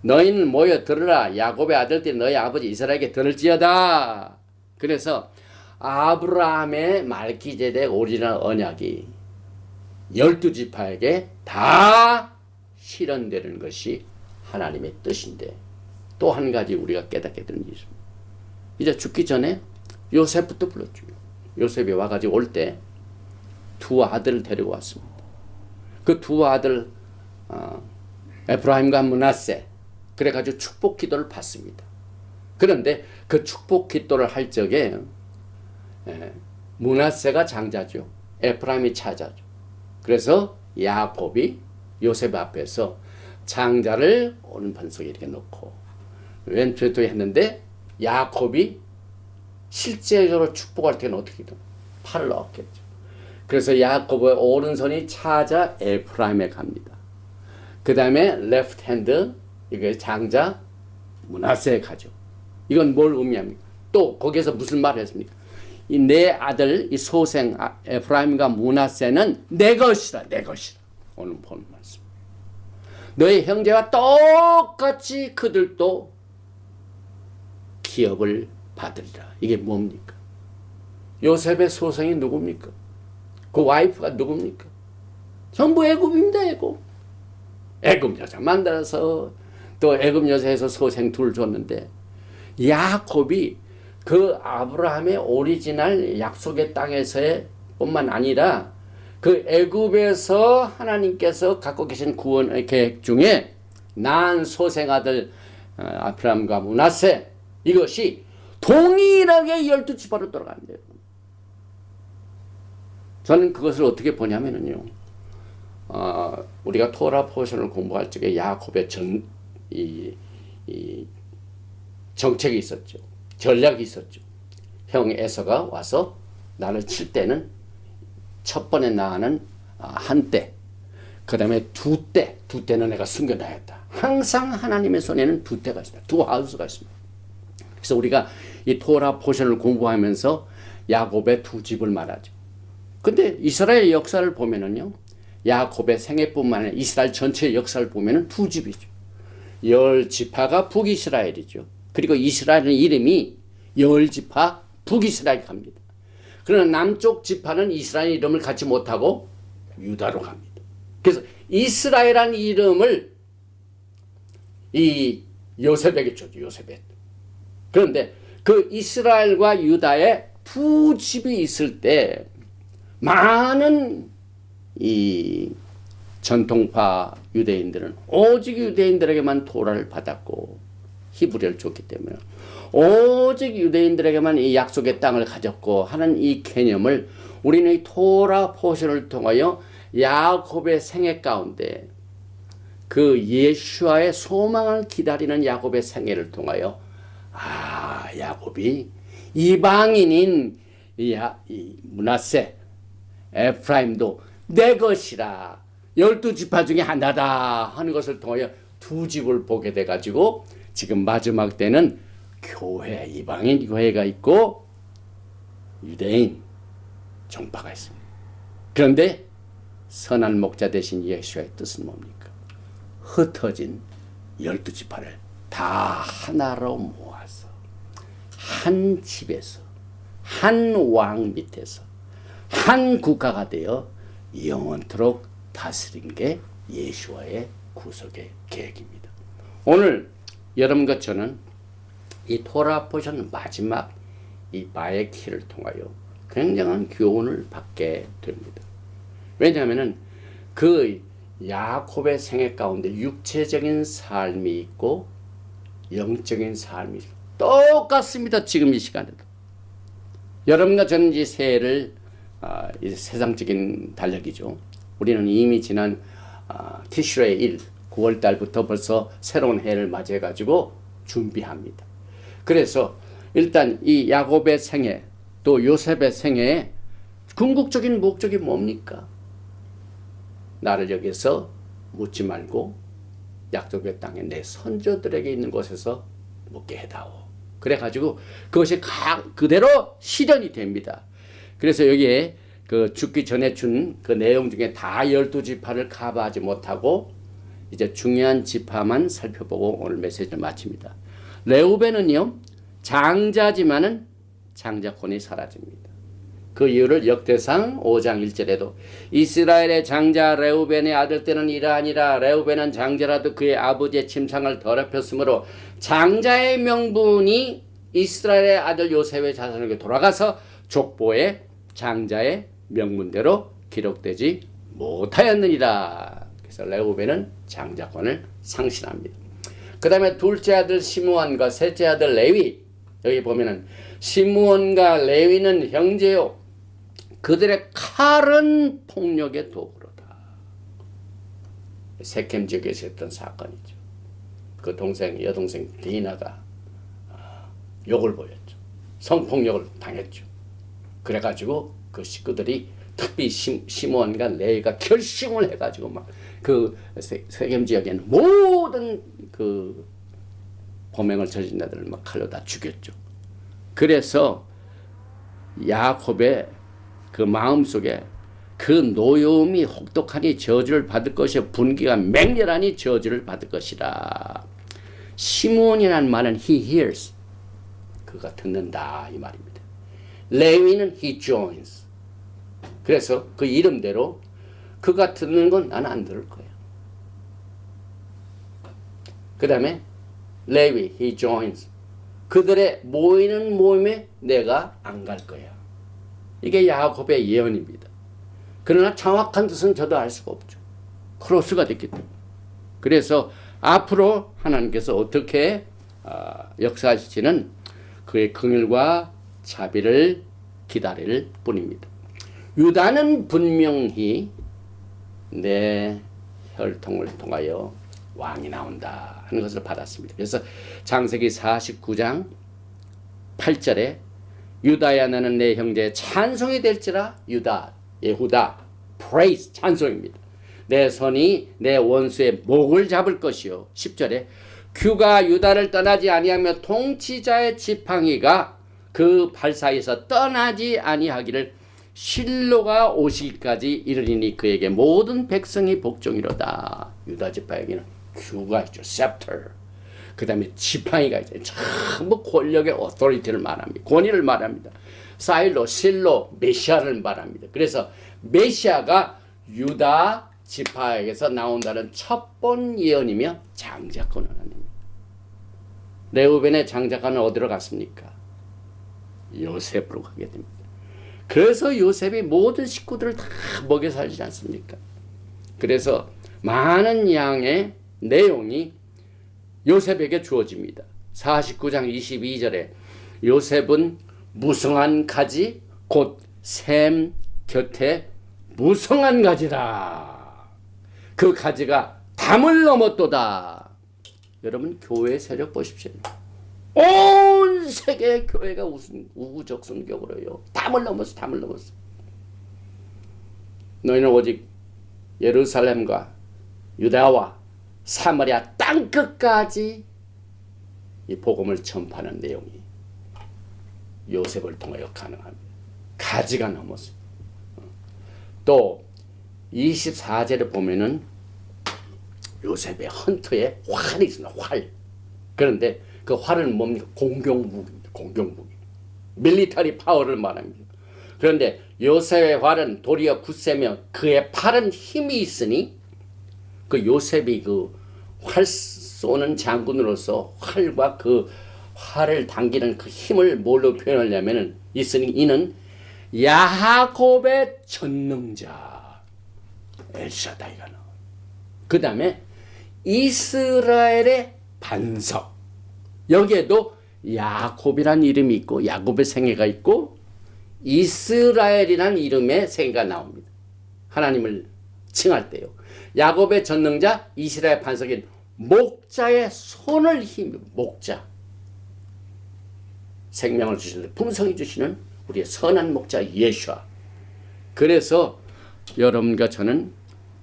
너희는 모여 들으라. 야곱의 아들들이 너희 아버지 이스라엘에게 들을지어다. 그래서 아브라함의 말기제덱 오리지널 언약이 12지파에게 다 실현되는 것이 하나님의 뜻인데, 또 한 가지 우리가 깨닫게 되는 일이 있습니다. 이제 죽기 전에 요셉부터 불렀죠. 요셉이 와가지고 올 때 두 아들을 데리고 왔습니다. 그 두 아들 에프라임과 므낫세, 그래가지고 축복 기도를 받습니다. 그런데 그 축복 기도를 할 적에 므낫세가 장자죠. 에프라임이 차자죠. 그래서 야곱이 요셉 앞에서 장자를 오른편속에 이렇게 놓고 왼쪽에 했는데, 야곱이 실제적으로 축복할 때는 어떻게 돼? 팔을 넣었겠죠. 그래서 야곱의 오른손이 차자 에프라임에 갑니다. 그 다음에 레프트 핸드, 이게 장자 므낫세에 가죠. 이건 뭘 의미합니까? 또 거기에서 무슨 말을 했습니까? 이 내 아들, 이 소생 에프라임과 므낫세는 내 것이라, 내 것이라. 오늘 보는 말씀. 너희 형제와 똑같이 그들도 기업을 받으리라. 이게 뭡니까? 요셉의 소생이 누굽니까? 그 와이프가 누굽니까? 전부 애굽입니다. 애굽. 애굽 여자 만들어서 또 애굽 여자에서 소생 둘 줬는데, 야곱이 그 아브라함의 오리지널 약속의 땅에서의 뿐만 아니라 그 애굽에서 하나님께서 갖고 계신 구원의 계획 중에 낳은 소생 아들 아브라함과 므낫세, 이것이 동일하게 12지파로 돌아간대요. 저는 그것을 어떻게 보냐면요, 우리가 토라 포션을 공부할 적에 야곱의 정책이 있었죠. 전략이 있었죠. 형 에서가 와서 나를 칠 때는 첫 번에 낳는 한 때, 그 다음에 두 때는 내가 숨겨놔야겠다. 항상 하나님의 손에는 두 때가 있습니다. 두 하우스가 있습니다. 그래서 우리가 이 토라 포션을 공부하면서 야곱의 두 집을 말하죠. 근데 이스라엘 역사를 보면은요, 야곱의 생애뿐만 아니라 이스라엘 전체의 역사를 보면은 두 집이죠. 열 지파가 북이스라엘이죠. 그리고 이스라엘은 이름이 열 지파 북이스라엘 갑니다. 그러나 남쪽 지파는 이스라엘 이름을 갖지 못하고 유다로 갑니다. 그래서 이스라엘이라는 이름을 이 요셉에게 줬죠. 요셉에. 그런데 그 이스라엘과 유다의 두 집이 있을 때 많은 이 전통파 유대인들은 오직 유대인들에게만 토라를 받았고 히브리를 줬기 때문에 오직 유대인들에게만 이 약속의 땅을 가졌고 하는 이 개념을 우리는 이 토라 포션을 통하여 야곱의 생애 가운데 그 예수와의 소망을 기다리는 야곱의 생애를 통하여 야곱이 이방인인 이 므낫세 에프라임도 내 것이라 12지파 중에 하나다 하는 것을 통하여 두 집을 보게 돼 가지고 지금 마지막 때는 교회, 이방인 교회가 있고 유대인 종파가 있습니다. 그런데 선한 목자 되신 예수의 뜻은 뭡니까? 흩어진 12지파를 다 하나로 모아서 한 집에서 한 왕 밑에서 한 국가가 되어 영원토록 다스린 게 예수와의 구속의 계획입니다. 오늘 여러분과 저는 이 토라 포션 마지막 이 바의 키를 통하여 굉장한 교훈을 받게 됩니다. 왜냐하면 그 야곱의 생애 가운데 육체적인 삶이 있고 영적인 삶이 똑같습니다. 지금 이 시간에도. 여러분과 저는 이 새해를 이제 세상적인 달력이죠. 우리는 이미 지난 티슈레 1, 9월 달부터 벌써 새로운 해를 맞이해 가지고 준비합니다. 그래서 일단 이 야곱의 생애 또 요셉의 생애의 궁극적인 목적이 뭡니까? 나를 여기서 묻지 말고 약속의 땅에 내 선조들에게 있는 곳에서 묻게 해다오. 그래가지고 그것이 그대로 실현이 됩니다. 그래서 여기에 그 죽기 전에 준 그 내용 중에 다 12지파를 커버하지 못하고 이제 중요한 지파만 살펴보고 오늘 메시지를 마칩니다. 레우벤은요, 장자지만은 장자권이 사라집니다. 그 이유를 역대상 5장 1절에도 이스라엘의 장자 레우벤의 아들 때는 이러하니라. 레우벤은 장자라도 그의 아버지의 침상을 더럽혔으므로 장자의 명분이 이스라엘의 아들 요셉의 자손에게 돌아가서 족보에 장자의 명문대로 기록되지 못하였느니라. 그래서 레우벤은 장자권을 상실합니다. 그 다음에 둘째 아들 시므온과 셋째 아들 레위, 여기 보면은 시므온과 레위는 형제요 그들의 칼은 폭력의 도구로다. 세겜 지역에서 했던 사건이죠. 그 동생 여동생 디나가 욕을 보였죠. 성폭력을 당했죠. 그래가지고 그 식구들이 특히 시므온과 레위가 결심을 해가지고 막 그 세겜 지역에는 모든 그 범행을 저지른 자들을 막 칼로 다 죽였죠. 그래서 야곱의 그 마음속에 그 노여움이 혹독하니 저주를 받을 것이요 분기가 맹렬하니 저주를 받을 것이라. 시므온이라는 말은 he hears, 그가 듣는다 이 말입니다. 레위는 he joins. 그래서 그 이름대로 그가 듣는 건 나는 안 들을 거야. 그 다음에 레위 he joins. 그들의 모이는 모임에 내가 안 갈 거야. 이게 야곱의 예언입니다. 그러나 정확한 뜻은 저도 알 수가 없죠. 크로스가 됐기 때문에. 그래서 앞으로 하나님께서 어떻게 역사하실지는 그의 긍휼과 자비를 기다릴 뿐입니다. 유다는 분명히 내 혈통을 통하여 왕이 나온다 하는 것을 받았습니다. 그래서 창세기 49장 8절에 유다야 너는 내 형제의 찬송이 될지라. 유다, 예후다, praise, 찬송입니다. 내 손이 내 원수의 목을 잡을 것이요. 10절에 규가 유다를 떠나지 아니하며 통치자의 지팡이가 그 발 사이에서 떠나지 아니하기를 실로가 오시기까지 이르리니 그에게 모든 백성이 복종이로다. 유다 지파에게는 규가 있죠. scepter. 그 다음에 지팡이가 있죠. 전부 권력의 authority를 말합니다. 권위를 말합니다. 사일로, 실로, 메시아를 말합니다. 그래서 메시아가 유다 지파에게서 나온다는 첫 번 예언이며 장자권을 합니다. 레우벤의 장자권은 어디로 갔습니까? 요셉으로 가게 됩니다. 그래서 요셉이 모든 식구들을 다 먹여 살지 않습니까? 그래서 많은 양의 내용이 요셉에게 주어집니다. 49장 22절에 요셉은 무성한 가지 곧 샘 곁에 무성한 가지라. 그 가지가 담을 넘었도다. 여러분 교회 세력 보십시오. 온 세계 교회가 우후적순격으로요. 담을 넘었어. 너희는 오직 예루살렘과 유다와 사마리아 땅끝까지 이 복음을 전파하는 내용이 요셉을 통하여 가능합니다. 가지가 넘었어요. 또 24절에 보면은 요셉의 헌터에 활이 있습니다. 활. 그런데 그 활은 뭡니까? 공격무기입니다. 공격무기. 밀리터리 파워를 말합니다. 그런데 요셉의 활은 도리어 굳세며 그의 팔은 힘이 있으니 그 요셉이 그 활 쏘는 장군으로서 활과 그 활을 당기는 그 힘을 뭘로 표현하냐면은 있으니 이는 야곱의 전능자 엘샤다이가 나와요. 그 다음에 이스라엘의 반석. 여기에도 야곱이란 이름이 있고 야곱의 생애가 있고 이스라엘이란 이름의 생애가 나옵니다. 하나님을 칭할 때요. 야곱의 전능자 이스라엘 반석인 목자의 손을 힘 목자. 생명을 주시는 품성이 주시는 우리의 선한 목자 예수아. 그래서 여러분과 저는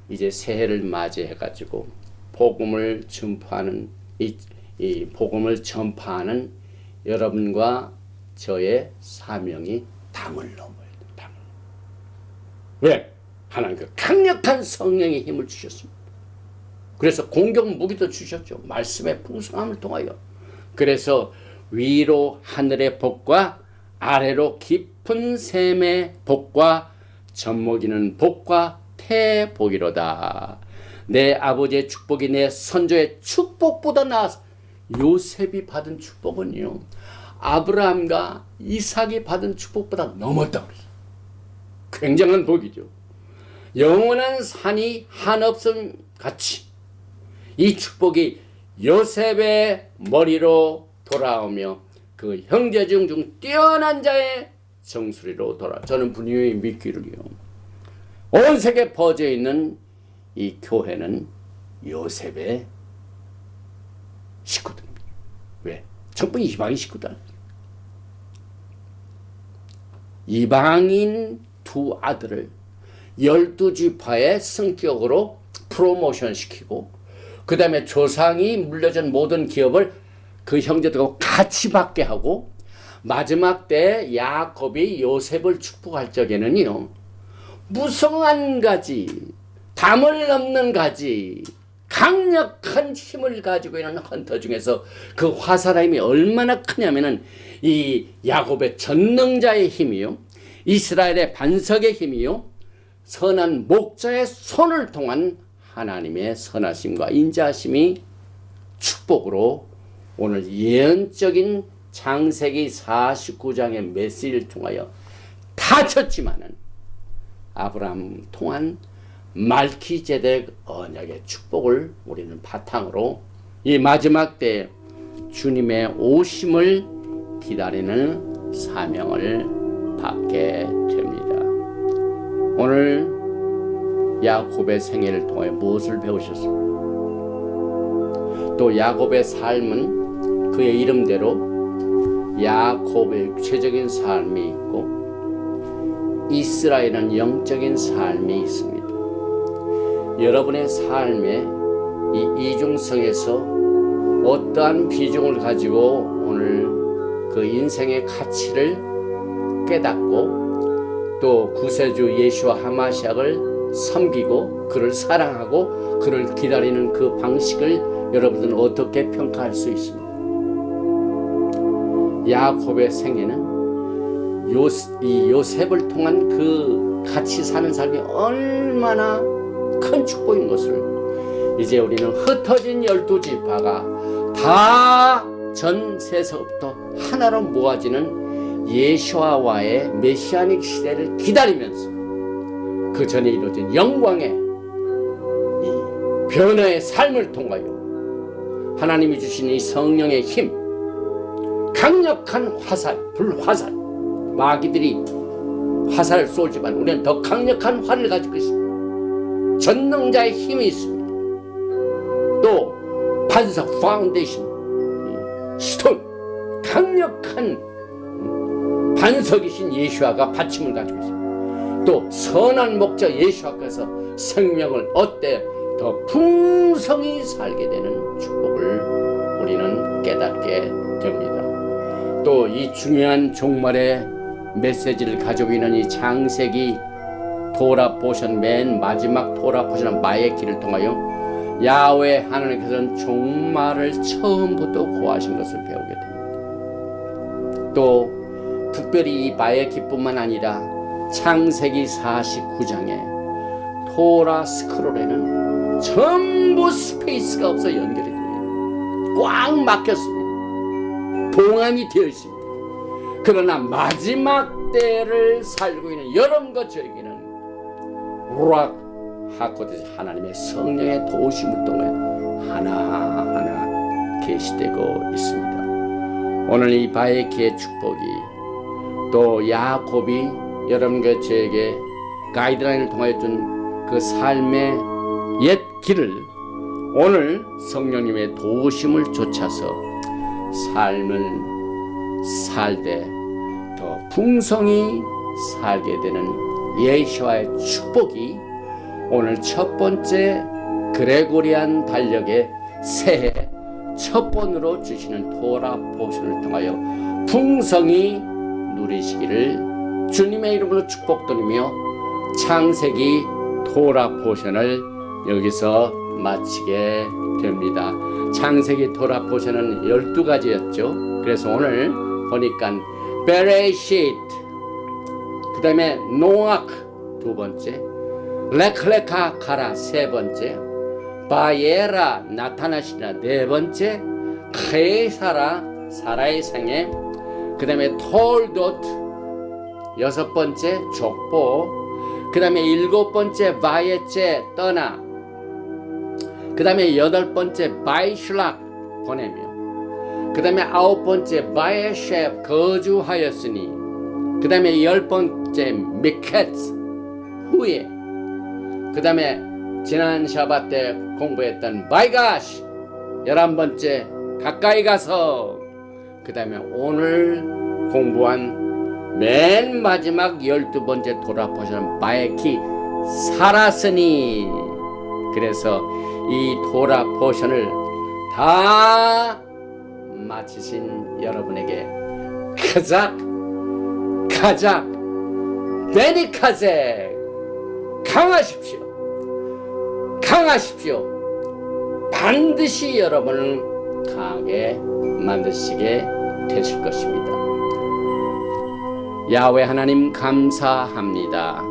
이제 새해를 맞이해 가지고 복음을 전파하는 이 복음을 전파하는 여러분과 저의 사명이 담을 넘어야 돼. 담을. 왜? 하나님 그 강력한 성령의 힘을 주셨습니다. 그래서 공격 무기도 주셨죠. 말씀의 풍성함을 통하여. 그래서 위로 하늘의 복과 아래로 깊은 샘의 복과 젖먹이는 복과 태복이로다. 내 아버지의 축복이 내 선조의 축복보다 나아서 요셉이 받은 축복은요. 아브라함과 이삭이 받은 축복보다 넘었다고 그랬어요. 굉장한 복이죠. 영원한 산이 한없음 같이 이 축복이 요셉의 머리로 돌아오며 그 형제 중 뛰어난 자의 정수리로 돌아. 저는 분명히 믿기를요. 온 세계에 퍼져 있는 이 교회는 요셉의 식구들입니다. 왜? 전부 이방인 식구들. 이방인 두 아들을 12지파의 성격으로 프로모션 시키고 그 다음에 조상이 물려준 모든 기업을 그 형제들과 같이 받게 하고 마지막 때 야곱이 요셉을 축복할 적에는요. 무성한 가지, 담을 넘는 가지, 강력한 힘을 가지고 있는 헌터 중에서 그 화살의 힘이 얼마나 크냐면은 이 야곱의 전능자의 힘이요. 이스라엘의 반석의 힘이요. 선한 목자의 손을 통한 하나님의 선하심과 인자하심이 축복으로 오늘 예언적인 창세기 49장의 메시지를 통하여 다쳤지만은 아브라함 통한 말키제덱 언약의 축복을 우리는 바탕으로 이 마지막 때 주님의 오심을 기다리는 사명을 받게 됩니다. 오늘 야곱의 생애를 통해 무엇을 배우셨습니까? 또 야곱의 삶은 그의 이름대로 야곱의 육체적인 삶이 있고 이스라엘은 영적인 삶이 있습니다. 여러분의 삶의 이 이중성에서 어떠한 비중을 가지고 오늘 그 인생의 가치를 깨닫고 또 구세주 예수와 하마시아를 섬기고 그를 사랑하고 그를 기다리는 그 방식을 여러분들은 어떻게 평가할 수 있습니까? 야곱의 생애는 이 요셉을 통한 그 같이 사는 삶이 얼마나 큰 축복인 것을 이제 우리는 흩어진 12지파가 다 전 세서부터 하나로 모아지는 예수와의 메시아닉 시대를 기다리면서 그 전에 이루어진 영광의 이 변화의 삶을 통하여 하나님이 주신 이 성령의 힘, 강력한 화살, 불화살, 마귀들이 화살을 쏘지만 우리는 더 강력한 활을 가지고 있습니다. 전능자의 힘이 있습니다. 또 반석, 파운데이션, 스톤, 강력한 반석이신 예수아가 받침을 가지고 있습니다. 또 선한 목자 예수아께서 생명을 얻되 더 풍성히 살게 되는 축복을 우리는 깨닫게 됩니다. 또 이 중요한 종말의 메시지를 가지고 있는 이 창세기 토라 포션, 맨 마지막 토라 포션 마에키를 통하여 야훼 하나님께서는 종말을 처음부터 고하신 것을 배우게 됩니다. 또 특별히 이 마에키뿐만 아니라 창세기 49장에 토라 스크롤에는 전부 스페이스가 없어 연결이 되어 꽉 막혔습니다. 봉함이 되어 있습니다. 그러나 마지막 때를 살고 있는 여러분과 저에게는 우락 하코드 하나님의 성령의 도우심을 통해 하나하나 계시되고 있습니다. 오늘 이 바에키의 축복이 또 야곱이 여러분과 저에게 가이드라인을 통하여 준 그 삶의 옛 길을 오늘 성령님의 도우심을 좇아서 삶을 살되 더 풍성히 살게 되는 예수와의 축복이 오늘 첫 번째 그레고리안 달력의 새해 첫 번으로 주시는 토라 포션을 통하여 풍성히 누리시기를 주님의 이름으로 축복드리며 창세기 토라 포션을 여기서 마치게 됩니다. 창세기 토라 포션은 12가지였죠. 그래서 오늘 보니까 베레시트, 그 다음에 노악 두 번째, 레클레카 가라 세 번째, 바예라 나타나시나 네 번째, 케사라 사라의 생애, 그 다음에 톨도트 여섯 번째 족보, 그 다음에 일곱 번째 바예체 떠나, 그 다음에 여덟 번째 바이슐락 보내며, 그 다음에 아홉 번째 바예셰프 거주하였으니, 그 다음에 열 번째 미켓스 후에, 그 다음에 지난 샤bat 때 공부했던 바이가시 11번째 가까이 가서, 그 다음에 오늘 공부한 맨 마지막 12번째 토라포션 바에키 살았으니. 그래서 이 토라포션을 다 마치신 여러분에게 가작 데니카제 강하십시오. 반드시 여러분을 강하게 만드시게 되실 것입니다. 야훼 하나님 감사합니다.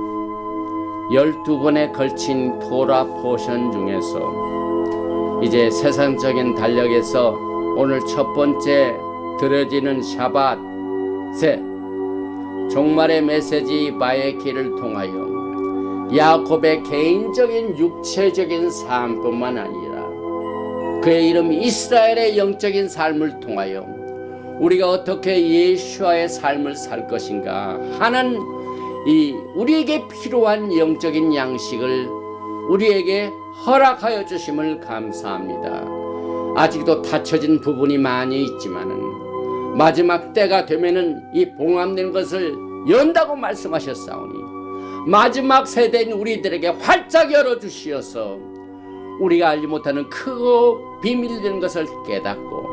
12번에 걸친 토라 포션 중에서 이제 세상적인 달력에서 오늘 첫 번째 드려지는 샤밧에 종말의 메시지 바에키를 통하여 야곱의 개인적인 육체적인 삶뿐만 아니라 그의 이름 이스라엘의 영적인 삶을 통하여 우리가 어떻게 예수와의 삶을 살 것인가 하는 이 우리에게 필요한 영적인 양식을 우리에게 허락하여 주심을 감사합니다. 아직도 닫혀진 부분이 많이 있지만은 마지막 때가 되면은 이 봉함된 것을 연다고 말씀하셨사오니 마지막 세대인 우리들에게 활짝 열어주시어서 우리가 알지 못하는 크고 비밀된 것을 깨닫고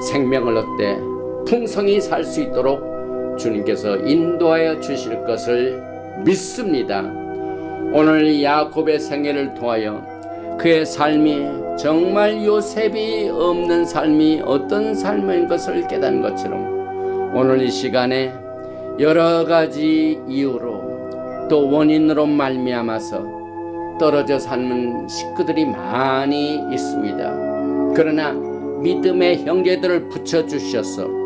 생명을 얻되 풍성히 살 수 있도록 주님께서 인도하여 주실 것을 믿습니다. 오늘 야곱의 생애를 통하여 그의 삶이 정말 요셉이 없는 삶이 어떤 삶인 것을 깨닫는 것처럼 오늘 이 시간에 여러 가지 이유로 또 원인으로 말미암아서 떨어져 사는 식구들이 많이 있습니다. 그러나 믿음의 형제들을 붙여주셔서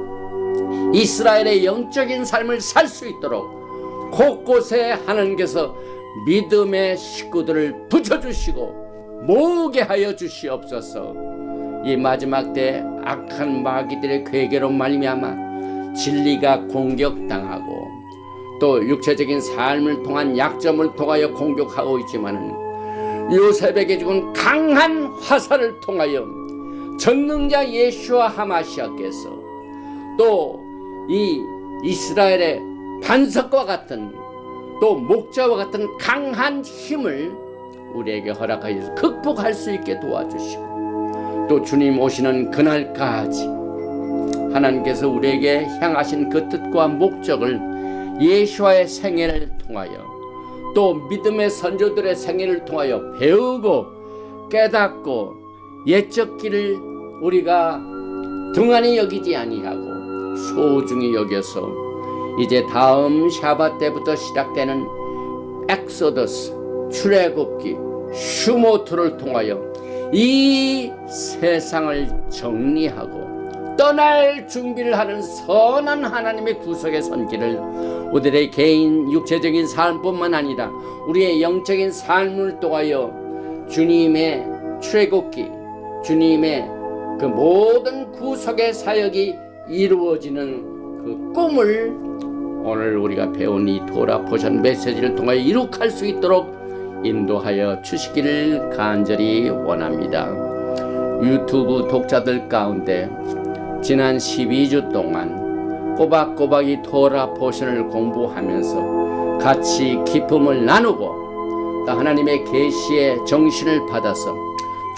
이스라엘의 영적인 삶을 살 수 있도록 곳곳에 하나님께서 믿음의 식구들을 붙여주시고 모으게 하여 주시옵소서. 이 마지막 때 악한 마귀들의 괴계로 말미암아 진리가 공격당하고 또 육체적인 삶을 통한 약점을 통하여 공격하고 있지만은 요셉에게 죽은 강한 화살을 통하여 전능자 예수와 하마시아께서 또 이 이스라엘의 반석과 같은 또 목자와 같은 강한 힘을 우리에게 허락하여 극복할 수 있게 도와주시고 또 주님 오시는 그날까지 하나님께서 우리에게 향하신 그 뜻과 목적을 예수와의 생애를 통하여 또 믿음의 선조들의 생애를 통하여 배우고 깨닫고 옛적 길을 우리가 등한히 여기지 아니하고 소중히 여겨서 이제 다음 샤bat 때부터 시작되는 엑소더스 출애굽기 슈모트를 통하여 이 세상을 정리하고 떠날 준비를 하는 선한 하나님의 구속의 손길을 우리의 개인 육체적인 삶뿐만 아니라 우리의 영적인 삶을 통하여 주님의 출애굽기 주님의 그 모든 구속의 사역이 이루어지는 그 꿈을 오늘 우리가 배운 이 토라 포션 메시지를 통하여 이룩할 수 있도록 인도하여 주시기를 간절히 원합니다. 유튜브 독자들 가운데 지난 12주 동안 꼬박꼬박 이 토라 포션을 공부하면서 같이 기쁨을 나누고 또 하나님의 계시의 정신을 받아서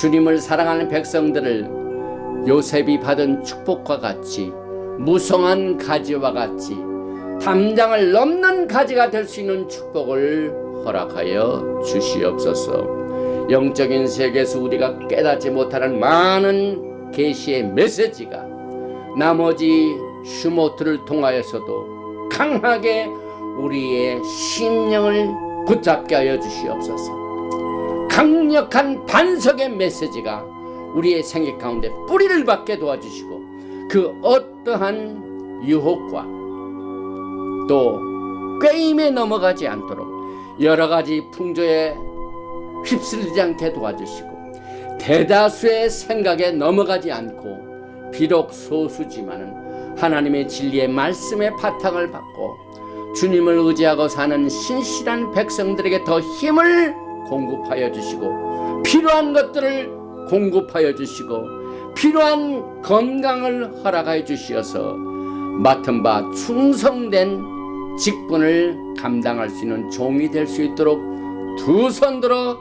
주님을 사랑하는 백성들을 요셉이 받은 축복과 같이 무성한 가지와 같이 담장을 넘는 가지가 될 수 있는 축복을 허락하여 주시옵소서. 영적인 세계에서 우리가 깨닫지 못하는 많은 계시의 메시지가 나머지 슈모트를 통하여서도 강하게 우리의 심령을 붙잡게 하여 주시옵소서. 강력한 반석의 메시지가 우리의 생애 가운데 뿌리를 받게 도와주시고 그 어떠한 유혹과 또 꾀임에 넘어가지 않도록 여러 가지 풍조에 휩쓸리지 않게 도와주시고 대다수의 생각에 넘어가지 않고 비록 소수지만은 하나님의 진리의 말씀의 바탕을 받고 주님을 의지하고 사는 신실한 백성들에게 더 힘을 공급하여 주시고 필요한 것들을 공급하여 주시고 필요한 건강을 허락하여 주시어서 맡은 바 충성된 직분을 감당할 수 있는 종이 될 수 있도록 두 손 들어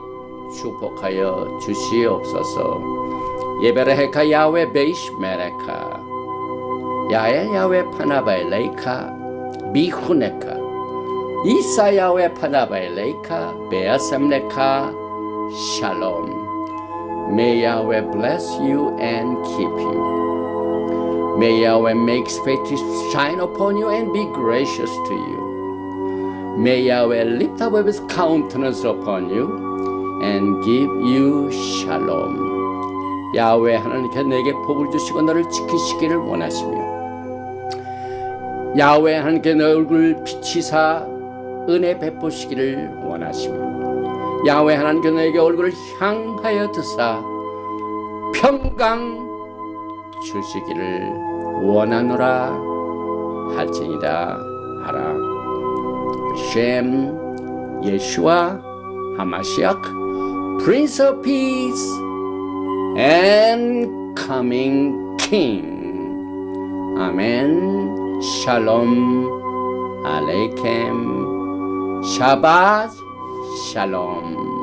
축복하여 주시옵소서. 예베레헤카 야훼 베이시 메레카 야엘 야훼 파나바엘레이카 미후네카 이사 야훼 파나바엘레이카 베아셈레카 샬롬. May Yahweh bless you and keep you. May Yahweh make his face to shine upon you and be gracious to you. May Yahweh lift up his countenance upon you and give you shalom. 야훼 하나님께서 내게 복을 주시고 너를 지키시기를 원하시며 야훼 하나님께 내 얼굴 비치사 은혜 베푸시기를 원하시며 야훼 하나님께서 너에게 얼굴을 향하여 드사 평강 주시기를 원하노라 할지니라 하라. 셴 예수와 하마시악 Prince of Peace and Coming King. 아멘. 샬롬 알레이켐. 샤ባት 샬롬.